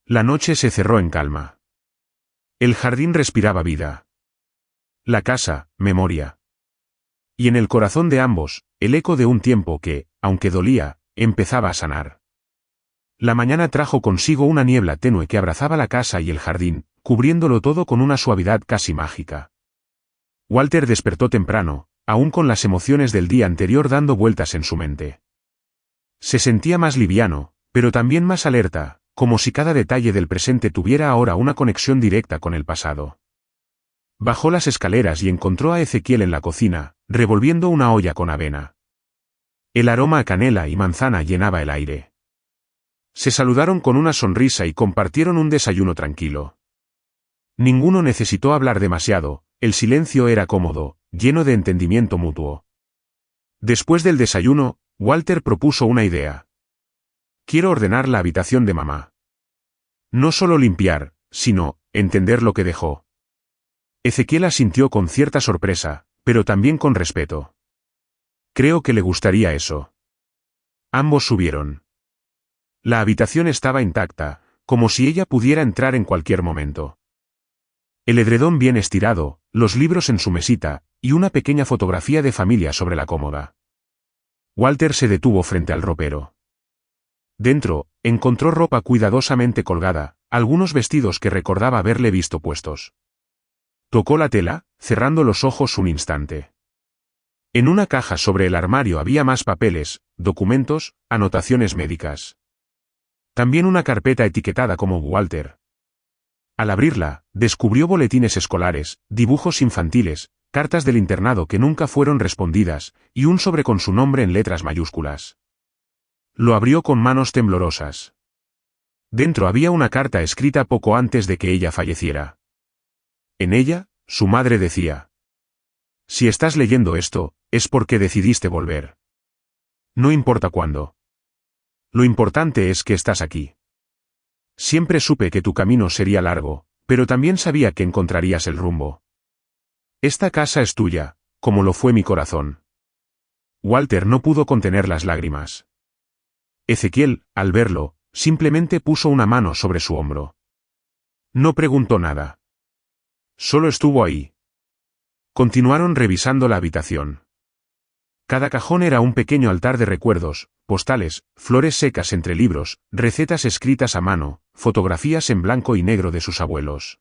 La noche se cerró en calma. El jardín respiraba vida. La casa, memoria. Y en el corazón de ambos, el eco de un tiempo que, aunque dolía, empezaba a sanar. La mañana trajo consigo una niebla tenue que abrazaba la casa y el jardín, cubriéndolo todo con una suavidad casi mágica. Walter despertó temprano, aún con las emociones del día anterior dando vueltas en su mente. Se sentía más liviano, pero también más alerta, como si cada detalle del presente tuviera ahora una conexión directa con el pasado. Bajó las escaleras y encontró a Ezequiel en la cocina, revolviendo una olla con avena. El aroma a canela y manzana llenaba el aire. Se saludaron con una sonrisa y compartieron un desayuno tranquilo. Ninguno necesitó hablar demasiado, el silencio era cómodo, lleno de entendimiento mutuo. Después del desayuno, Walter propuso una idea. Quiero ordenar la habitación de mamá. No solo limpiar, sino, entender lo que dejó. Ezequiel asintió con cierta sorpresa, pero también con respeto. Creo que le gustaría eso. Ambos subieron. La habitación estaba intacta, como si ella pudiera entrar en cualquier momento. El edredón bien estirado, los libros en su mesita, y una pequeña fotografía de familia sobre la cómoda. Walter se detuvo frente al ropero. Dentro, encontró ropa cuidadosamente colgada, algunos vestidos que recordaba haberle visto puestos. Tocó la tela, cerrando los ojos un instante. En una caja sobre el armario había más papeles, documentos, anotaciones médicas. También una carpeta etiquetada como Walter. Al abrirla, descubrió boletines escolares, dibujos infantiles, cartas del internado que nunca fueron respondidas, y un sobre con su nombre en letras mayúsculas. Lo abrió con manos temblorosas. Dentro había una carta escrita poco antes de que ella falleciera. En ella, su madre decía: Si estás leyendo esto, es porque decidiste volver. No importa cuándo. Lo importante es que estás aquí. Siempre supe que tu camino sería largo, pero también sabía que encontrarías el rumbo. Esta casa es tuya, como lo fue mi corazón. Walter no pudo contener las lágrimas. Ezequiel, al verlo, simplemente puso una mano sobre su hombro. No preguntó nada. Solo estuvo ahí. Continuaron revisando la habitación. Cada cajón era un pequeño altar de recuerdos, postales, flores secas entre libros, recetas escritas a mano, fotografías en blanco y negro de sus abuelos.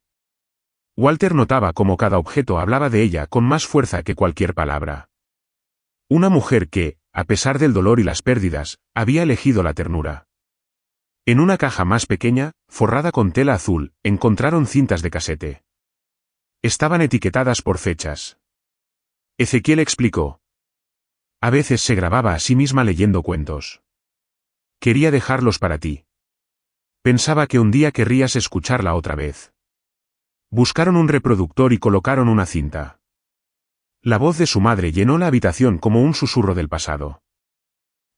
Walter notaba cómo cada objeto hablaba de ella con más fuerza que cualquier palabra. Una mujer que, a pesar del dolor y las pérdidas, había elegido la ternura. En una caja más pequeña, forrada con tela azul, encontraron cintas de casete. Estaban etiquetadas por fechas. Ezequiel explicó. A veces se grababa a sí misma leyendo cuentos. Quería dejarlos para ti. Pensaba que un día querrías escucharla otra vez. Buscaron un reproductor y colocaron una cinta. La voz de su madre llenó la habitación como un susurro del pasado.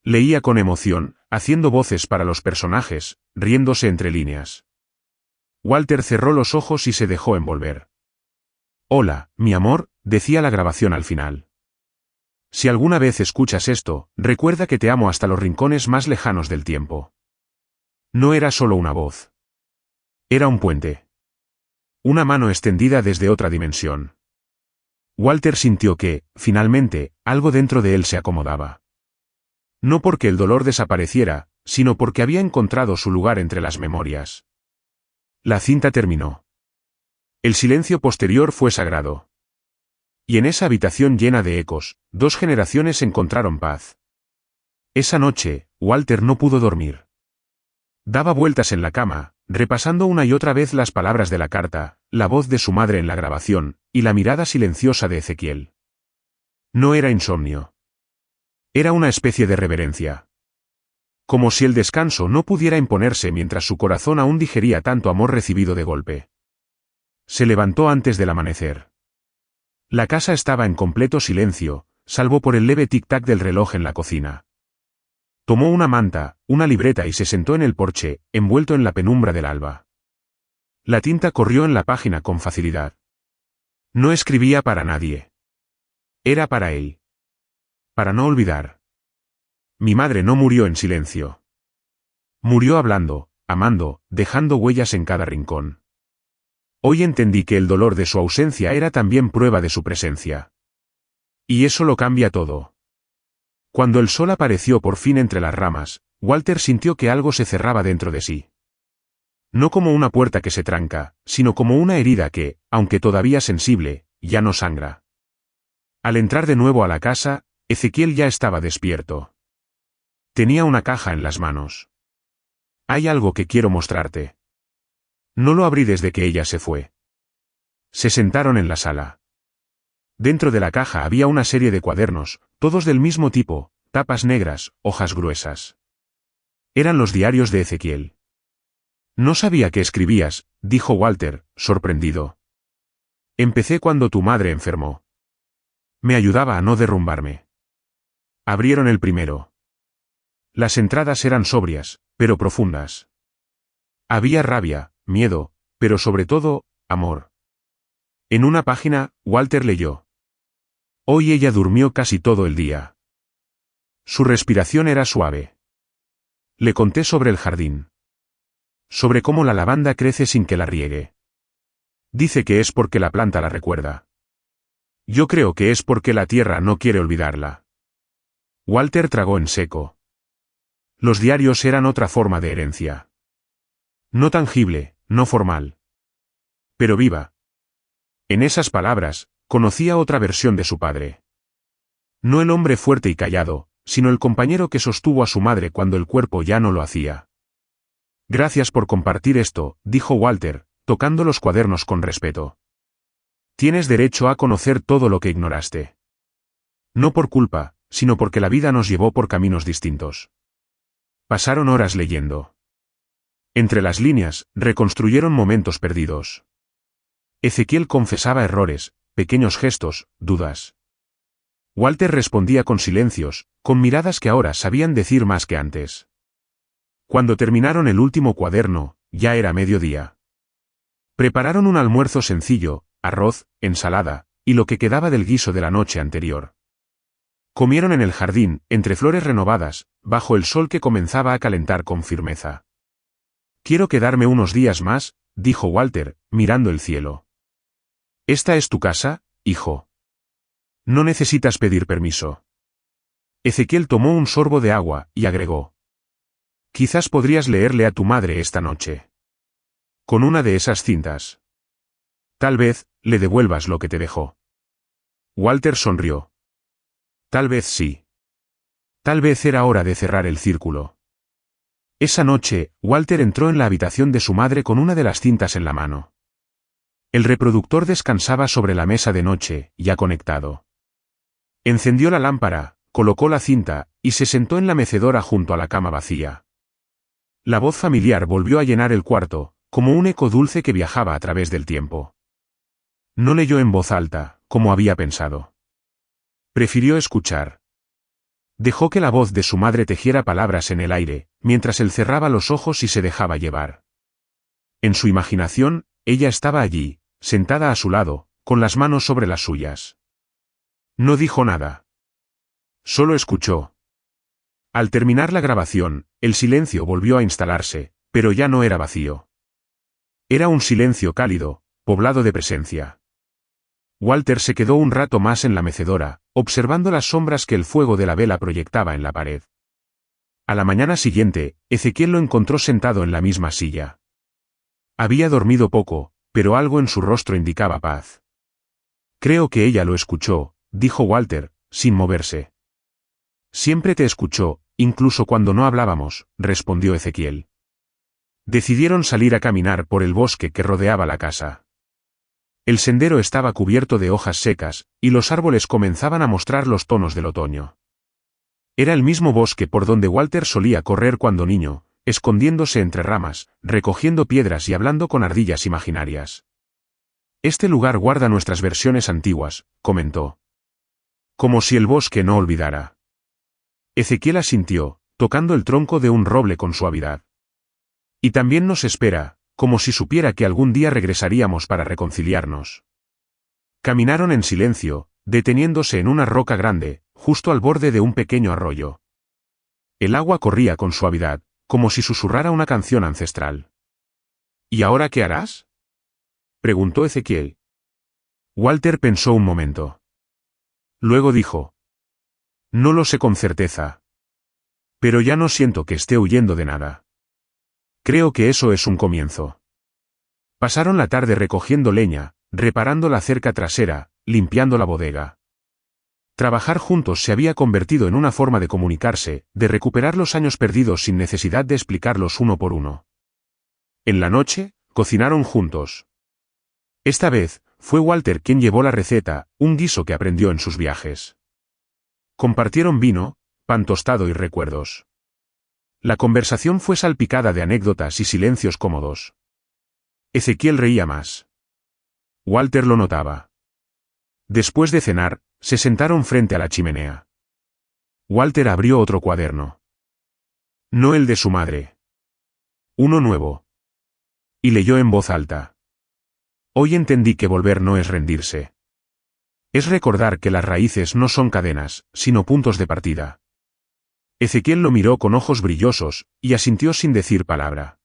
Leía con emoción, haciendo voces para los personajes, riéndose entre líneas. Walter cerró los ojos y se dejó envolver. Hola, mi amor, decía la grabación al final. Si alguna vez escuchas esto, recuerda que te amo hasta los rincones más lejanos del tiempo. No era solo una voz. Era un puente. Una mano extendida desde otra dimensión. Walter sintió que, finalmente, algo dentro de él se acomodaba. No porque el dolor desapareciera, sino porque había encontrado su lugar entre las memorias. La cinta terminó. El silencio posterior fue sagrado. Y en esa habitación llena de ecos, 2 generaciones encontraron paz. Esa noche, Walter no pudo dormir. Daba vueltas en la cama, repasando una y otra vez las palabras de la carta, la voz de su madre en la grabación, y la mirada silenciosa de Ezequiel. No era insomnio. Era una especie de reverencia. Como si el descanso no pudiera imponerse mientras su corazón aún digería tanto amor recibido de golpe. Se levantó antes del amanecer. La casa estaba en completo silencio, salvo por el leve tic-tac del reloj en la cocina. Tomó una manta, una libreta y se sentó en el porche, envuelto en la penumbra del alba. La tinta corrió en la página con facilidad. No escribía para nadie. Era para él. Para no olvidar. Mi madre no murió en silencio. Murió hablando, amando, dejando huellas en cada rincón. Hoy entendí que el dolor de su ausencia era también prueba de su presencia. Y eso lo cambia todo. Cuando el sol apareció por fin entre las ramas, Walter sintió que algo se cerraba dentro de sí. No como una puerta que se tranca, sino como una herida que, aunque todavía sensible, ya no sangra. Al entrar de nuevo a la casa, Ezequiel ya estaba despierto. Tenía una caja en las manos. Hay algo que quiero mostrarte. No lo abrí desde que ella se fue. Se sentaron en la sala. Dentro de la caja había una serie de cuadernos, todos del mismo tipo, tapas negras, hojas gruesas. Eran los diarios de Ezequiel. No sabía que escribías, dijo Walter, sorprendido. Empecé cuando tu madre enfermó. Me ayudaba a no derrumbarme. Abrieron el primero. Las entradas eran sobrias, pero profundas. Había rabia, miedo, pero sobre todo, amor. En una página, Walter leyó. Hoy ella durmió casi todo el día. Su respiración era suave. Le conté sobre el jardín. Sobre cómo la lavanda crece sin que la riegue. Dice que es porque la planta la recuerda. Yo creo que es porque la tierra no quiere olvidarla. Walter tragó en seco. Los diarios eran otra forma de herencia. No tangible, no formal. Pero viva. En esas palabras, conocía otra versión de su padre. No el hombre fuerte y callado, sino el compañero que sostuvo a su madre cuando el cuerpo ya no lo hacía. Gracias por compartir esto, dijo Walter, tocando los cuadernos con respeto. Tienes derecho a conocer todo lo que ignoraste. No por culpa, sino porque la vida nos llevó por caminos distintos. Pasaron horas leyendo. Entre las líneas, reconstruyeron momentos perdidos. Ezequiel confesaba errores, pequeños gestos, dudas. Walter respondía con silencios, con miradas que ahora sabían decir más que antes. Cuando terminaron el último cuaderno, ya era mediodía. Prepararon un almuerzo sencillo, arroz, ensalada, y lo que quedaba del guiso de la noche anterior. Comieron en el jardín, entre flores renovadas, bajo el sol que comenzaba a calentar con firmeza. Quiero quedarme unos días más, dijo Walter, mirando el cielo. ¿Esta es tu casa, hijo? No necesitas pedir permiso. Ezequiel tomó un sorbo de agua, y agregó. Quizás podrías leerle a tu madre esta noche. Con una de esas cintas. Tal vez, le devuelvas lo que te dejó. Walter sonrió. Tal vez sí. Tal vez era hora de cerrar el círculo. Esa noche, Walter entró en la habitación de su madre con una de las cintas en la mano. El reproductor descansaba sobre la mesa de noche, ya conectado. Encendió la lámpara, colocó la cinta, y se sentó en la mecedora junto a la cama vacía. La voz familiar volvió a llenar el cuarto, como un eco dulce que viajaba a través del tiempo. No leyó en voz alta, como había pensado. Prefirió escuchar. Dejó que la voz de su madre tejiera palabras en el aire, mientras él cerraba los ojos y se dejaba llevar. En su imaginación, ella estaba allí, sentada a su lado, con las manos sobre las suyas. No dijo nada. Solo escuchó. Al terminar la grabación, el silencio volvió a instalarse, pero ya no era vacío. Era un silencio cálido, poblado de presencia. Walter se quedó un rato más en la mecedora, observando las sombras que el fuego de la vela proyectaba en la pared. A la mañana siguiente, Ezequiel lo encontró sentado en la misma silla. Había dormido poco, pero algo en su rostro indicaba paz. Creo que ella lo escuchó, dijo Walter, sin moverse. Siempre te escuchó, incluso cuando no hablábamos, respondió Ezequiel. Decidieron salir a caminar por el bosque que rodeaba la casa. El sendero estaba cubierto de hojas secas, y los árboles comenzaban a mostrar los tonos del otoño. Era el mismo bosque por donde Walter solía correr cuando niño, escondiéndose entre ramas, recogiendo piedras y hablando con ardillas imaginarias. Este lugar guarda nuestras versiones antiguas, comentó. Como si el bosque no olvidara. Ezequiel asintió, tocando el tronco de un roble con suavidad. Y también nos espera, como si supiera que algún día regresaríamos para reconciliarnos. Caminaron en silencio, deteniéndose en una roca grande, justo al borde de un pequeño arroyo. El agua corría con suavidad, como si susurrara una canción ancestral. ¿Y ahora qué harás?, preguntó Ezequiel. Walter pensó un momento. Luego dijo: no lo sé con certeza. Pero ya no siento que esté huyendo de nada. Creo que eso es un comienzo. Pasaron la tarde recogiendo leña, reparando la cerca trasera, limpiando la bodega. Trabajar juntos se había convertido en una forma de comunicarse, de recuperar los años perdidos sin necesidad de explicarlos uno por uno. En la noche, cocinaron juntos. Esta vez, fue Walter quien llevó la receta, un guiso que aprendió en sus viajes. Compartieron vino, pan tostado y recuerdos. La conversación fue salpicada de anécdotas y silencios cómodos. Ezequiel reía más. Walter lo notaba. Después de cenar, se sentaron frente a la chimenea. Walter abrió otro cuaderno. No el de su madre. Uno nuevo. Y leyó en voz alta. Hoy entendí que volver no es rendirse. Es recordar que las raíces no son cadenas, sino puntos de partida. Ezequiel lo miró con ojos brillosos, y asintió sin decir palabra.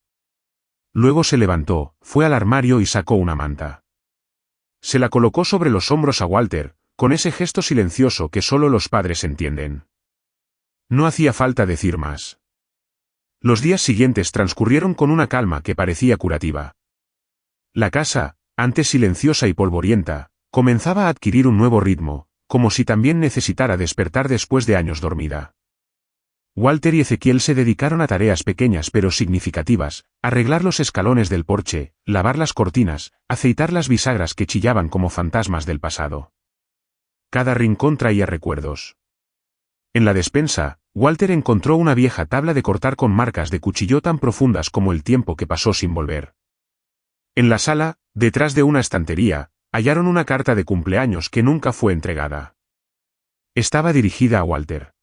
Luego se levantó, fue al armario y sacó una manta. Se la colocó sobre los hombros a Walter, con ese gesto silencioso que solo los padres entienden. No hacía falta decir más. Los días siguientes transcurrieron con una calma que parecía curativa. La casa, antes silenciosa y polvorienta, comenzaba a adquirir un nuevo ritmo, como si también necesitara despertar después de años dormida. Walter y Ezequiel se dedicaron a tareas pequeñas pero significativas: arreglar los escalones del porche, lavar las cortinas, aceitar las bisagras que chillaban como fantasmas del pasado. Cada rincón traía recuerdos. En la despensa, Walter encontró una vieja tabla de cortar con marcas de cuchillo tan profundas como el tiempo que pasó sin volver. En la sala, detrás de una estantería, hallaron una carta de cumpleaños que nunca fue entregada. Estaba dirigida a Walter.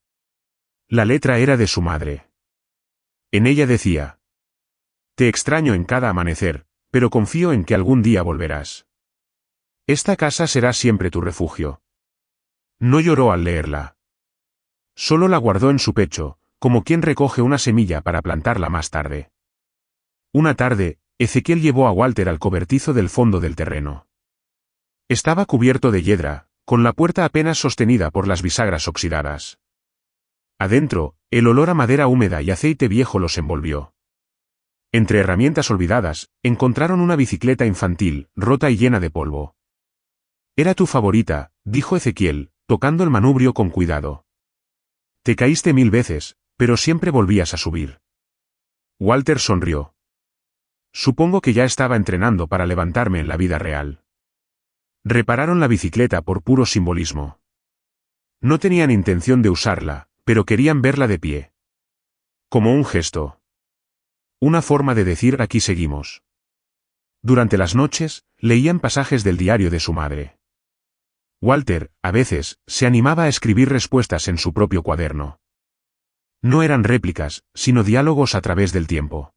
La letra era de su madre. En ella decía: te extraño en cada amanecer, pero confío en que algún día volverás. Esta casa será siempre tu refugio. No lloró al leerla. Solo la guardó en su pecho, como quien recoge una semilla para plantarla más tarde. Una tarde, Ezequiel llevó a Walter al cobertizo del fondo del terreno. Estaba cubierto de hiedra, con la puerta apenas sostenida por las bisagras oxidadas. Adentro, el olor a madera húmeda y aceite viejo los envolvió. Entre herramientas olvidadas, encontraron una bicicleta infantil, rota y llena de polvo. Era tu favorita, dijo Ezequiel, tocando el manubrio con cuidado. Te caíste 1000 veces, pero siempre volvías a subir. Walter sonrió. Supongo que ya estaba entrenando para levantarme en la vida real. Repararon la bicicleta por puro simbolismo. No tenían intención de usarla, pero querían verla de pie. Como un gesto. Una forma de decir: aquí seguimos. Durante las noches, leían pasajes del diario de su madre. Walter, a veces, se animaba a escribir respuestas en su propio cuaderno. No eran réplicas, sino diálogos a través del tiempo.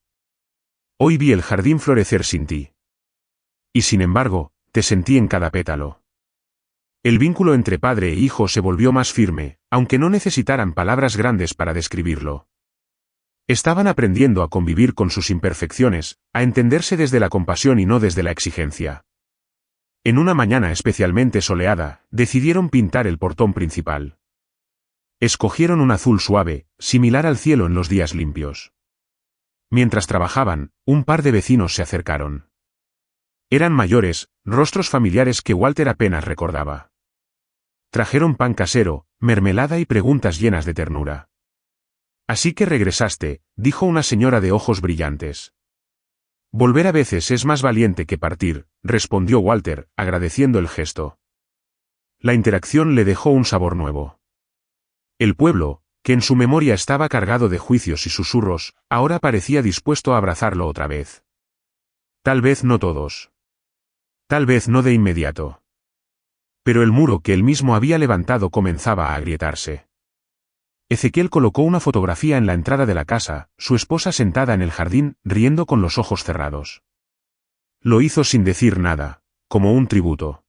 Hoy vi el jardín florecer sin ti. Y sin embargo, te sentí en cada pétalo. El vínculo entre padre e hijo se volvió más firme, aunque no necesitaran palabras grandes para describirlo. Estaban aprendiendo a convivir con sus imperfecciones, a entenderse desde la compasión y no desde la exigencia. En una mañana especialmente soleada, decidieron pintar el portón principal. Escogieron un azul suave, similar al cielo en los días limpios. Mientras trabajaban, un par de vecinos se acercaron. Eran mayores, rostros familiares que Walter apenas recordaba. Trajeron pan casero, mermelada y preguntas llenas de ternura. Así que regresaste, dijo una señora de ojos brillantes. Volver a veces es más valiente que partir, respondió Walter, agradeciendo el gesto. La interacción le dejó un sabor nuevo. El pueblo, que en su memoria estaba cargado de juicios y susurros, ahora parecía dispuesto a abrazarlo otra vez. Tal vez no todos. Tal vez no de inmediato. Pero el muro que él mismo había levantado comenzaba a agrietarse. Ezequiel colocó una fotografía en la entrada de la casa, su esposa sentada en el jardín, riendo con los ojos cerrados. Lo hizo sin decir nada, como un tributo.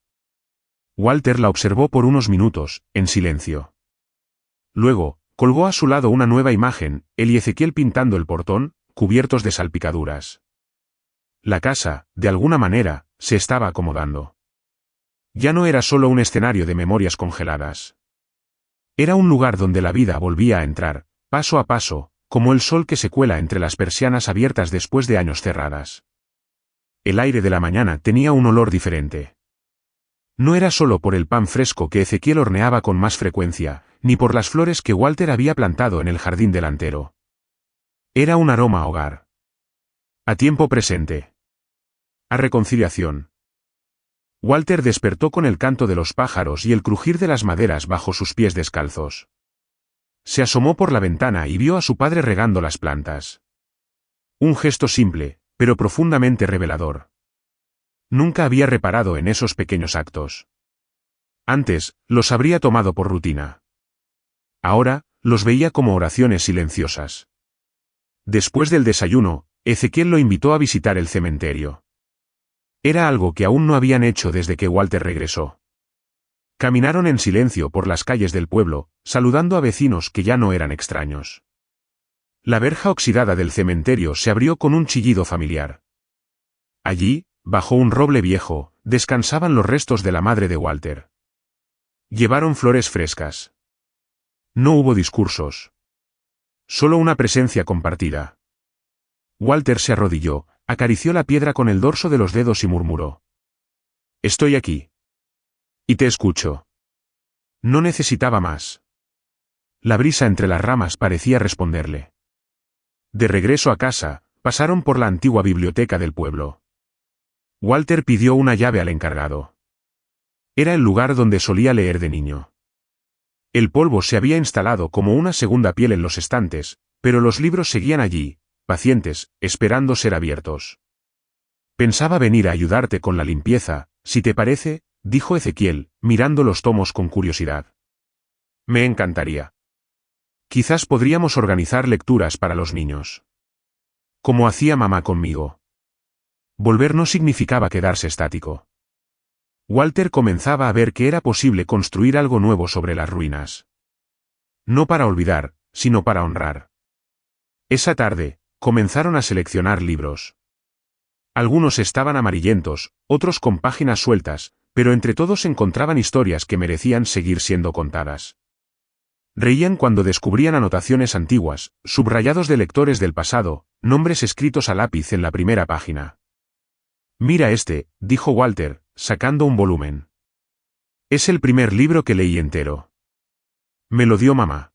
Walter la observó por unos minutos, en silencio. Luego, colgó a su lado una nueva imagen, él y Ezequiel pintando el portón, cubiertos de salpicaduras. La casa, de alguna manera, se estaba acomodando. Ya no era solo un escenario de memorias congeladas. Era un lugar donde la vida volvía a entrar, paso a paso, como el sol que se cuela entre las persianas abiertas después de años cerradas. El aire de la mañana tenía un olor diferente. No era solo por el pan fresco que Ezequiel horneaba con más frecuencia, ni por las flores que Walter había plantado en el jardín delantero. Era un aroma a hogar. A tiempo presente. A reconciliación. Walter despertó con el canto de los pájaros y el crujir de las maderas bajo sus pies descalzos. Se asomó por la ventana y vio a su padre regando las plantas. Un gesto simple, pero profundamente revelador. Nunca había reparado en esos pequeños actos. Antes, los habría tomado por rutina. Ahora, los veía como oraciones silenciosas. Después del desayuno, Ezequiel lo invitó a visitar el cementerio. Era algo que aún no habían hecho desde que Walter regresó. Caminaron en silencio por las calles del pueblo, saludando a vecinos que ya no eran extraños. La verja oxidada del cementerio se abrió con un chillido familiar. Allí, bajo un roble viejo, descansaban los restos de la madre de Walter. Llevaron flores frescas. No hubo discursos. Solo una presencia compartida. Walter se arrodilló, acarició la piedra con el dorso de los dedos y murmuró: «Estoy aquí. Y te escucho». No necesitaba más. La brisa entre las ramas parecía responderle. De regreso a casa, pasaron por la antigua biblioteca del pueblo. Walter pidió una llave al encargado. Era el lugar donde solía leer de niño. El polvo se había instalado como una segunda piel en los estantes, pero los libros seguían allí, pacientes, esperando ser abiertos. «Pensaba venir a ayudarte con la limpieza, si te parece», dijo Ezequiel, mirando los tomos con curiosidad. «Me encantaría. Quizás podríamos organizar lecturas para los niños. Como hacía mamá conmigo». Volver no significaba quedarse estático. Walter comenzaba a ver que era posible construir algo nuevo sobre las ruinas. No para olvidar, sino para honrar. Esa tarde, comenzaron a seleccionar libros. Algunos estaban amarillentos, otros con páginas sueltas, pero entre todos encontraban historias que merecían seguir siendo contadas. Reían cuando descubrían anotaciones antiguas, subrayados de lectores del pasado, nombres escritos a lápiz en la primera página. «Mira este», dijo Walter, sacando un volumen. «Es el primer libro que leí entero. Me lo dio mamá».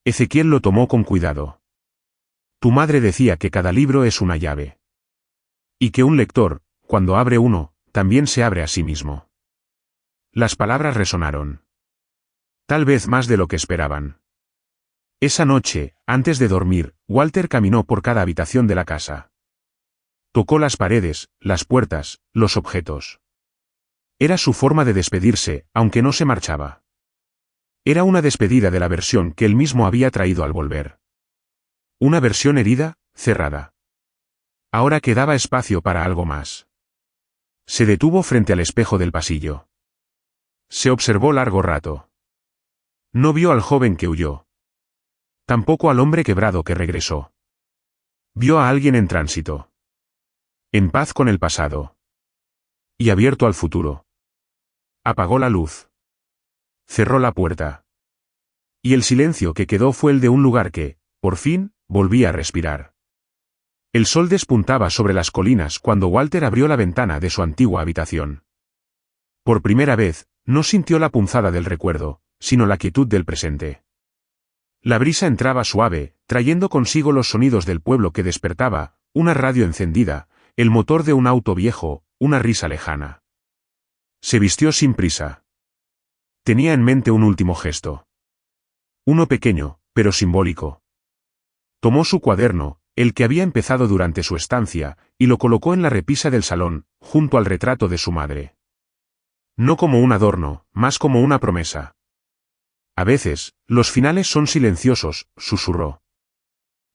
Ezequiel lo tomó con cuidado. «Tu madre decía que cada libro es una llave. Y que un lector, cuando abre uno, también se abre a sí mismo». Las palabras resonaron. Tal vez más de lo que esperaban. Esa noche, antes de dormir, Walter caminó por cada habitación de la casa. Tocó las paredes, las puertas, los objetos. Era su forma de despedirse, aunque no se marchaba. Era una despedida de la versión que él mismo había traído al volver. Una versión herida, cerrada. Ahora quedaba espacio para algo más. Se detuvo frente al espejo del pasillo. Se observó largo rato. No vio al joven que huyó. Tampoco al hombre quebrado que regresó. Vio a alguien en tránsito. En paz con el pasado. Y abierto al futuro. Apagó la luz. Cerró la puerta. Y el silencio que quedó fue el de un lugar que, por fin, volvía a respirar. El sol despuntaba sobre las colinas cuando Walter abrió la ventana de su antigua habitación. Por primera vez, no sintió la punzada del recuerdo, sino la quietud del presente. La brisa entraba suave, trayendo consigo los sonidos del pueblo que despertaba, una radio encendida, el motor de un auto viejo, una risa lejana. Se vistió sin prisa. Tenía en mente un último gesto. Uno pequeño, pero simbólico. Tomó su cuaderno, el que había empezado durante su estancia, y lo colocó en la repisa del salón, junto al retrato de su madre. No como un adorno, más como una promesa. A veces, los finales son silenciosos, susurró.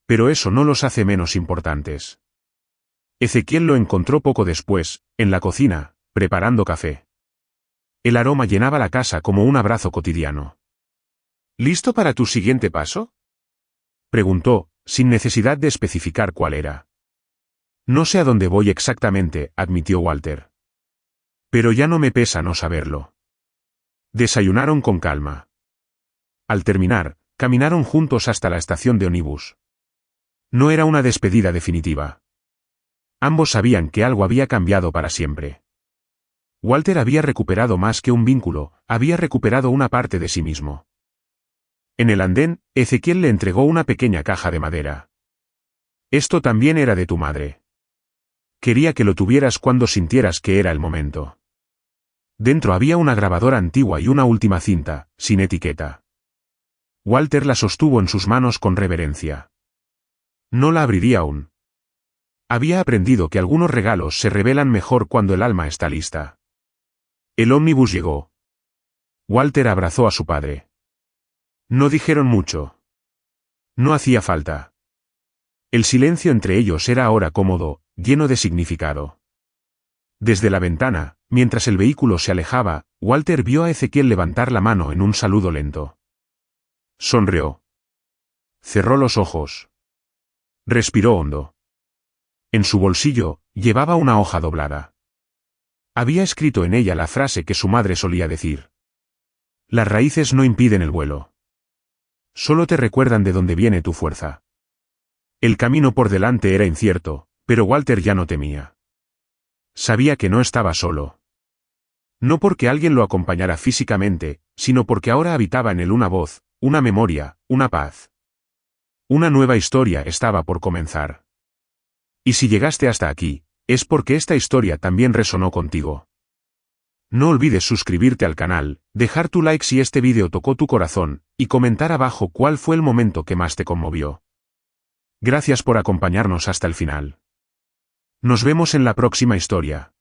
Pero eso no los hace menos importantes. Ezequiel lo encontró poco después, en la cocina, preparando café. El aroma llenaba la casa como un abrazo cotidiano. ¿Listo para tu siguiente paso?, preguntó, sin necesidad de especificar cuál era. No sé a dónde voy exactamente, admitió Walter. Pero ya no me pesa no saberlo. Desayunaron con calma. Al terminar, caminaron juntos hasta la estación de ómnibus. No era una despedida definitiva. Ambos sabían que algo había cambiado para siempre. Walter había recuperado más que un vínculo, había recuperado una parte de sí mismo. En el andén, Ezequiel le entregó una pequeña caja de madera. Esto también era de tu madre. Quería que lo tuvieras cuando sintieras que era el momento. Dentro había una grabadora antigua y una última cinta, sin etiqueta. Walter la sostuvo en sus manos con reverencia. No la abriría aún. Había aprendido que algunos regalos se revelan mejor cuando el alma está lista. El ómnibus llegó. Walter abrazó a su padre. No dijeron mucho. No hacía falta. El silencio entre ellos era ahora cómodo, lleno de significado. Desde la ventana, mientras el vehículo se alejaba, Walter vio a Ezequiel levantar la mano en un saludo lento. Sonrió. Cerró los ojos. Respiró hondo. En su bolsillo, llevaba una hoja doblada. Había escrito en ella la frase que su madre solía decir. Las raíces no impiden el vuelo. Solo te recuerdan de dónde viene tu fuerza. El camino por delante era incierto, pero Walter ya no temía. Sabía que no estaba solo. No porque alguien lo acompañara físicamente, sino porque ahora habitaba en él una voz, una memoria, una paz. Una nueva historia estaba por comenzar. Y si llegaste hasta aquí, es porque esta historia también resonó contigo. No olvides suscribirte al canal, dejar tu like si este vídeo tocó tu corazón, y comentar abajo cuál fue el momento que más te conmovió. Gracias por acompañarnos hasta el final. Nos vemos en la próxima historia.